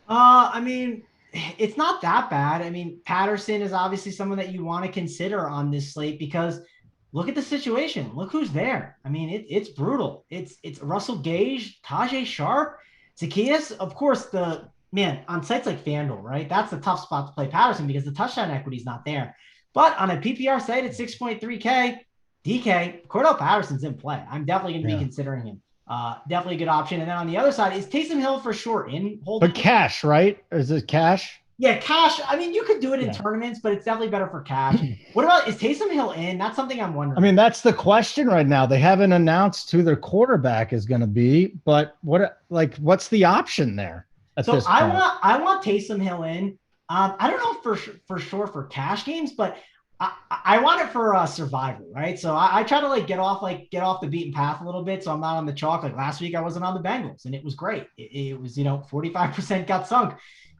I mean, it's not that bad. I mean, Patterson is obviously someone that you want to consider on this slate because look at the situation. Look who's there. I mean, it's brutal. It's Russell Gage, Tajay Sharp, Zacchaeus. Of course, the man on sites like FanDuel, right? That's the tough spot to play Patterson because the touchdown equity is not there. But on a PPR site at 6.3K, DK, Cordell Patterson's in play. I'm definitely going to be considering him. Definitely a good option. And then on the other side is Taysom Hill for sure in holding. But cash, right? Or is it cash? Yeah, cash. I mean, you could do it in tournaments, but it's definitely better for cash. What about, is Taysom Hill in? That's something I'm wondering. I mean, that's the question right now. They haven't announced who their quarterback is going to be, but what's the option there at this point? I want Taysom Hill in. I don't know for sure for cash games, but I want it for survival, right? So I try to get off the beaten path a little bit, so I'm not on the chalk. Like last week, I wasn't on the Bengals, and it was great. It was 45% got sunk,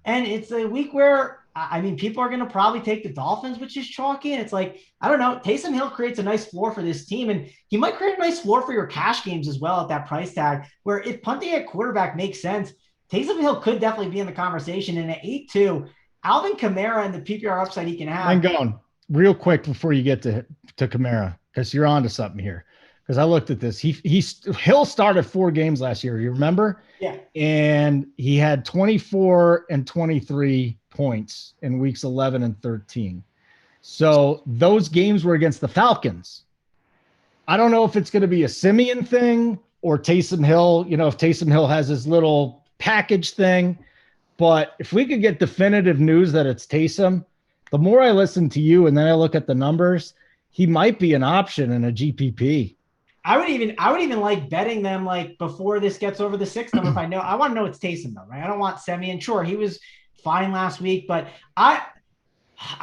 and it's a week where I mean people are going to probably take the Dolphins, which is chalky, and it's like I don't know. Taysom Hill creates a nice floor for this team, and he might create a nice floor for your cash games as well at that price tag. Where if punting at quarterback makes sense, Taysom Hill could definitely be in the conversation. And at 8-2, Alvin Kamara and the PPR upside he can have. I'm going. Real quick before you get to Kamara, because you're onto something here. Because I looked at this. Hill started 4 games last year. You remember? Yeah. And he had 24 and 23 points in weeks 11 and 13. So those games were against the Falcons. I don't know if it's going to be a Simeon thing or Taysom Hill. If Taysom Hill has his little package thing. But if we could get definitive news that it's Taysom, the more I listen to you and then I look at the numbers, he might be an option in a GPP. I would even like betting them before this gets over the 6 number. If I want to know it's Taysom though, right? I don't want Simeon. Sure, he was fine last week, but I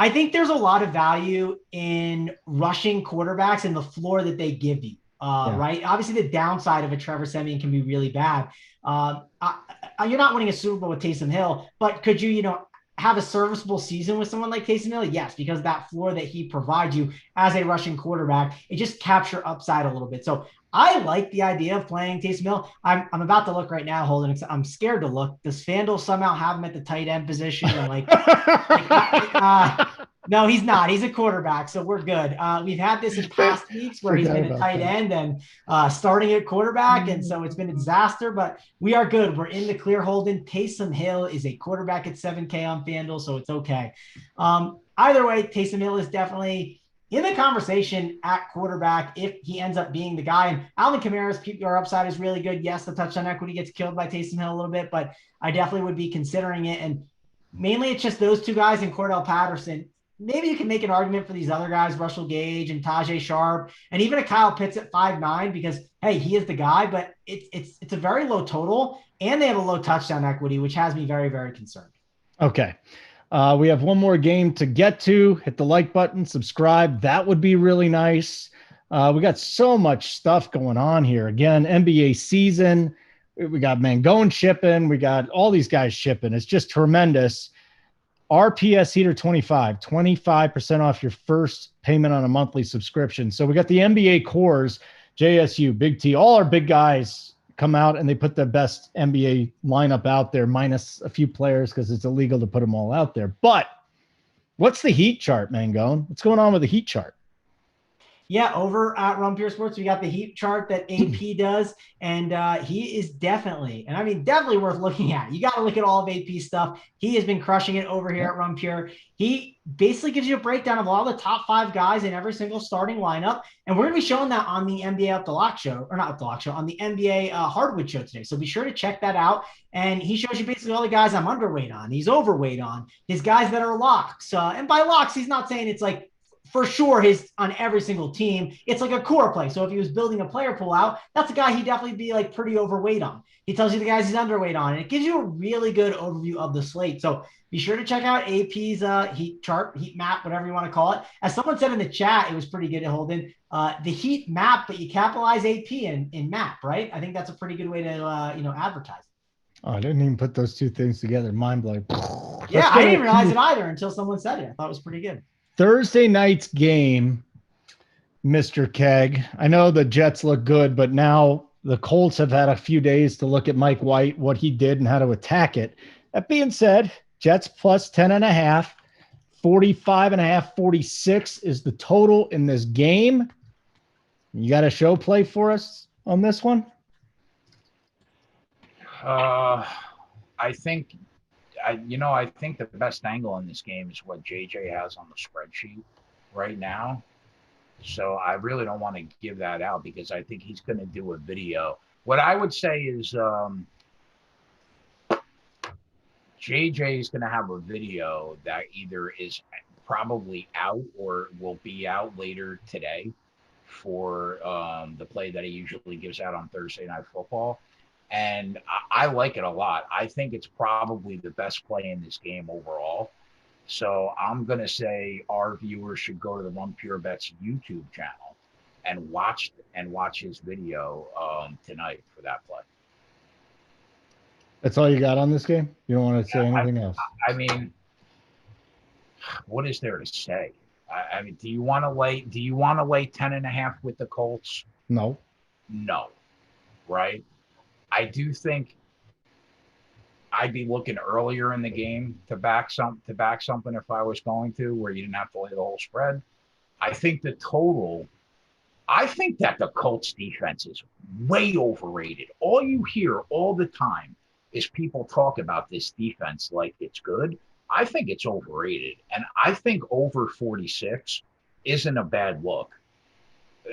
think there's a lot of value in rushing quarterbacks and the floor that they give you. Right? Obviously, the downside of a Trevor Simeon can be really bad. You're not winning a Super Bowl with Taysom Hill, but could you, have a serviceable season with someone like Taysom Hill? Yes, because that floor that he provides you as a rushing quarterback, it just capture upside a little bit. So I like the idea of playing Taysom Hill. I'm about to look right now, Holden. I'm scared to look. Does FanDuel somehow have him at the tight end position? And no, he's not. He's a quarterback, so we're good. We've had this in past weeks where he's been a tight end and starting at quarterback, and so it's been a disaster, but we are good. We're in the clear, Holden. Taysom Hill is a quarterback at 7K on FanDuel, so it's okay. Either way, Taysom Hill is definitely in the conversation at quarterback if he ends up being the guy. And Alvin Kamara's PPR upside is really good. Yes, the touchdown equity gets killed by Taysom Hill a little bit, but I definitely would be considering it. And mainly it's just those 2 guys and Cordell Patterson. Maybe you can make an argument for these other guys, Russell Gage and Tajay Sharp, and even a Kyle Pitts at 5.9 because, hey, he is the guy, but it's a very low total, and they have a low touchdown equity, which has me very, very concerned. Okay. We have one more game to get to. Hit the like button, subscribe. That would be really nice. We got so much stuff going on here. Again, NBA season. We got Mangone shipping. We got all these guys shipping. It's just tremendous. RPS Heater 25% off your first payment on a monthly subscription. So we got the NBA cores, JSU, BigT, all our big guys come out and they put the best NBA lineup out there, minus a few players because it's illegal to put them all out there. But what's the heat chart, Mangone? What's going on with the heat chart? Yeah, over at Run Pure Sports, we got the heat chart that AP does, and he is definitely worth looking at. You got to look at all of AP stuff. He has been crushing it over here at Run Pure. He basically gives you a breakdown of all the top 5 guys in every single starting lineup, and we're going to be showing that on the NBA Up the Lock show, or not Up the Lock show, on the NBA Hardwood show today. So be sure to check that out. And he shows you basically all the guys I'm underweight on, he's overweight on, his guys that are locks. And by locks, he's not saying it's for sure his on every single team. It's like a core play. So if he was building a player pool out, that's a guy he'd definitely be like pretty overweight on. He tells you the guys he's underweight on, and it gives you a really good overview of the slate. So be sure to check out AP's heat chart, heat map, whatever you want to call it. As someone said in the chat, it was pretty good, Holden. The heat map, but you capitalize AP in map, right? I think that's a pretty good way to advertise. Oh, I didn't even put those two things together. Mind blowing. Yeah, I didn't even realize it either until someone said it. I thought it was pretty good. Thursday night's game, Mr. Keg. I know the Jets look good, but now the Colts have had a few days to look at Mike White, what he did, and how to attack it. That being said, Jets plus 10.5, 45.5, 46 is the total in this game. You got a show play for us on this one? I think the best angle in this game is what JJ has on the spreadsheet right now. So I really don't want to give that out because I think he's going to do a video. What I would say is JJ is going to have a video that either is probably out or will be out later today for the play that he usually gives out on Thursday Night Football. And I like it a lot. I think it's probably the best play in this game overall. So I'm going to say our viewers should go to the Run Pure Bets YouTube channel and watch his video tonight for that play. That's all you got on this game? You don't want to say anything else? I mean, what is there to say? I mean, do you want to lay 10.5 with the Colts? No. Right? I do think I'd be looking earlier in the game to back something if I was going to, where you didn't have to lay the whole spread. I think that the Colts defense is way overrated. All you hear all the time is people talk about this defense like it's good. I think it's overrated. And I think over 46 isn't a bad look.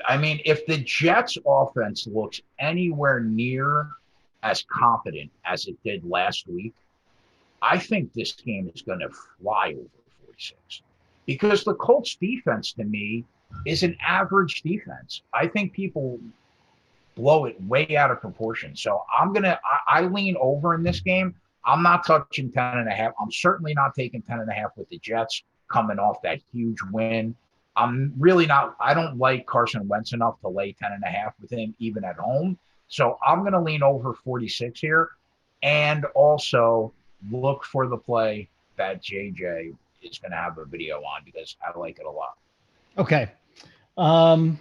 I mean, if the Jets offense looks anywhere near as competent as it did last week, I think this game is going to fly over 46 because the Colts defense to me is an average defense. I think people blow it way out of proportion. So I lean over in this game. I'm not touching 10.5. I'm certainly not taking 10.5 with the Jets coming off that huge win. I'm really not. I don't like Carson Wentz enough to lay 10.5 with him even at home. So I'm going to lean over 46 here and also look for the play that JJ is going to have a video on because I like it a lot. Okay. Mangone,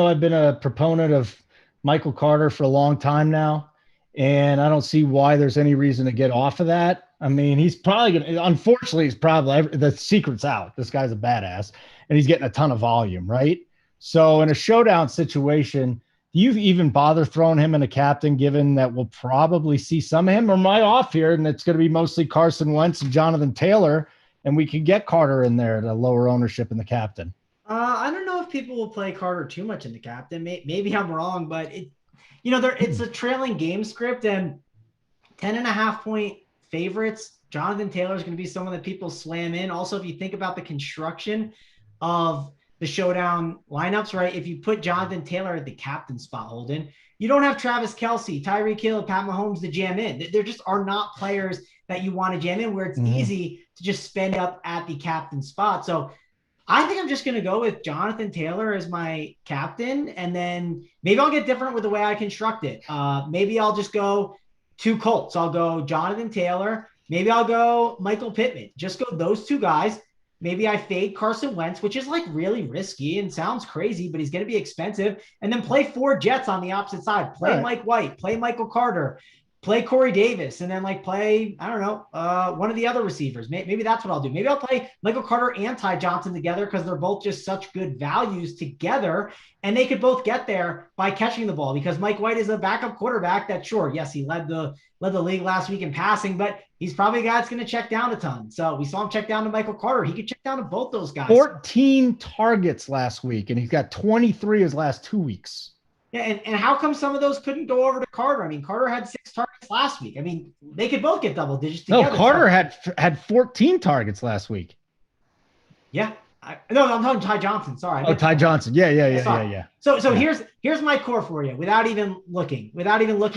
I've been a proponent of Michael Carter for a long time now, and I don't see why there's any reason to get off of that. I mean, he's probably going to – unfortunately, the secret's out. This guy's a badass, and he's getting a ton of volume, right? So in a showdown situation – do you even bother throwing him in a captain, given that we'll probably see some of him? Or am I off here and it's going to be mostly Carson Wentz and Jonathan Taylor, and we can get Carter in there to lower ownership in the captain? I don't know if people will play Carter too much in the captain. Maybe I'm wrong, but it's a trailing game script and 10.5 point favorites. Jonathan Taylor is going to be someone that people slam in. Also, if you think about the construction of the showdown lineups, right? If you put Jonathan Taylor at the captain spot, Holden, you don't have Travis Kelce, Tyreek Hill, Pat Mahomes to jam in. There just are not players that you want to jam in where it's easy to just spend up at the captain spot. So I think I'm just going to go with Jonathan Taylor as my captain, and then maybe I'll get different with the way I construct it. Maybe I'll just go 2 Colts. I'll go Jonathan Taylor. Maybe I'll go Michael Pittman. Just go those 2 guys. Maybe I fade Carson Wentz, which is like really risky and sounds crazy, but he's going to be expensive. And then play 4 Jets on the opposite side. Play right. Mike White, play Michael Carter, play Corey Davis, and then play, I don't know, one of the other receivers. Maybe that's what I'll do. Maybe I'll play Michael Carter and Ty Johnson together because they're both just such good values together. And they could both get there by catching the ball because Mike White is a backup quarterback that, sure, yes, he led the league last week in passing, but he's probably a guy that's going to check down a ton. So we saw him check down to Michael Carter. He could check down to both those guys. 14 targets last week, and he's got 23 his last 2 weeks. Yeah, and how come some of those couldn't go over to Carter? I mean, Carter had 6 targets last week. I mean, they could both get double digits together. No, Carter had 14 targets last week. Yeah. No, I'm talking Ty Johnson. Sorry. Oh, Ty Johnson. Yeah. So here's my core for you without even looking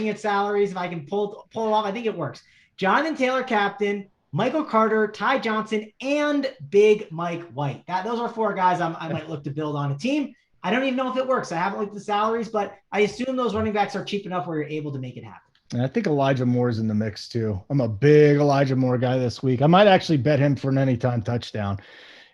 at salaries. If I can pull it off, I think it works. Jonathan Taylor, captain, Michael Carter, Ty Johnson, and Big Mike White. Those are 4 guys I might look to build on a team. I don't even know if it works. I haven't looked at the salaries, but I assume those running backs are cheap enough where you're able to make it happen. And I think Elijah Moore's in the mix too. I'm a big Elijah Moore guy this week. I might actually bet him for an anytime touchdown.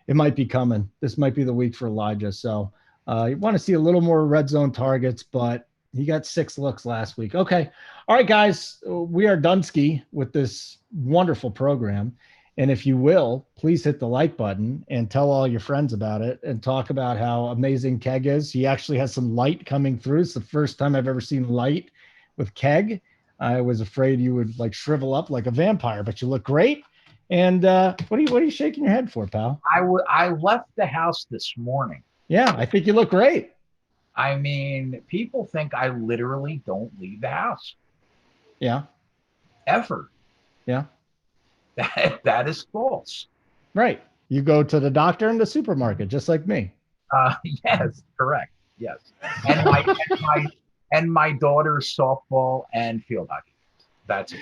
It might be coming. This might be the week for Elijah. So you want to see a little more red zone targets, but he got 6 looks last week. Okay. All right, guys, we are Dunsky with this wonderful program. And if you will, please hit the like button and tell all your friends about it and talk about how amazing Keg is. He actually has some light coming through. It's the first time I've ever seen light with Keg. I was afraid you would like shrivel up like a vampire, but you look great. And what are you shaking your head for, pal? I left the house this morning. Yeah, I think you look great. I mean, people think I literally don't leave the house. Yeah. Ever. Yeah. That is false. Right. You go to the doctor and the supermarket, just like me. Yes, correct. Yes. And my daughter's softball and field hockey. That's it.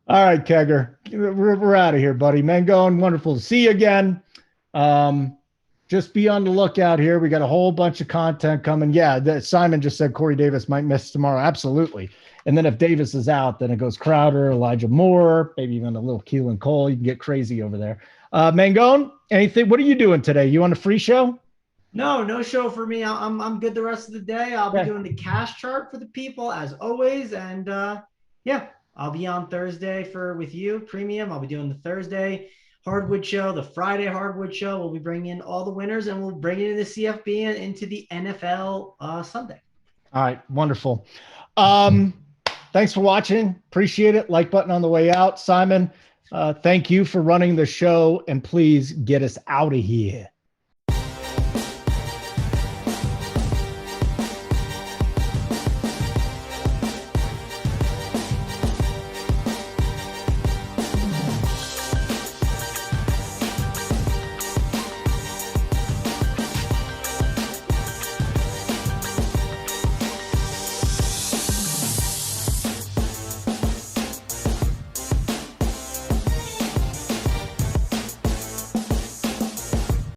All right, Kegger. We're out of here, buddy. Mangone, wonderful to see you again. Just be on the lookout here. We got a whole bunch of content coming. Yeah, Simon just said Corey Davis might miss tomorrow. Absolutely. And then if Davis is out, then it goes Crowder, Elijah Moore, maybe even a little Keelan Cole. You can get crazy over there. Mangone, anything? What are you doing today? You on a free show? No show for me. I'm good the rest of the day. I'll be doing the cash chart for the people as always. And I'll be on Thursday with you, Premium. I'll be doing the Thursday Hardwood show, the Friday Hardwood show. We'll be bringing in all the winners and we'll bring it in the CFB and into the NFL Sunday. All right. Wonderful. Thanks for watching. Appreciate it. Like button on the way out. Simon, thank you for running the show and please get us out of here.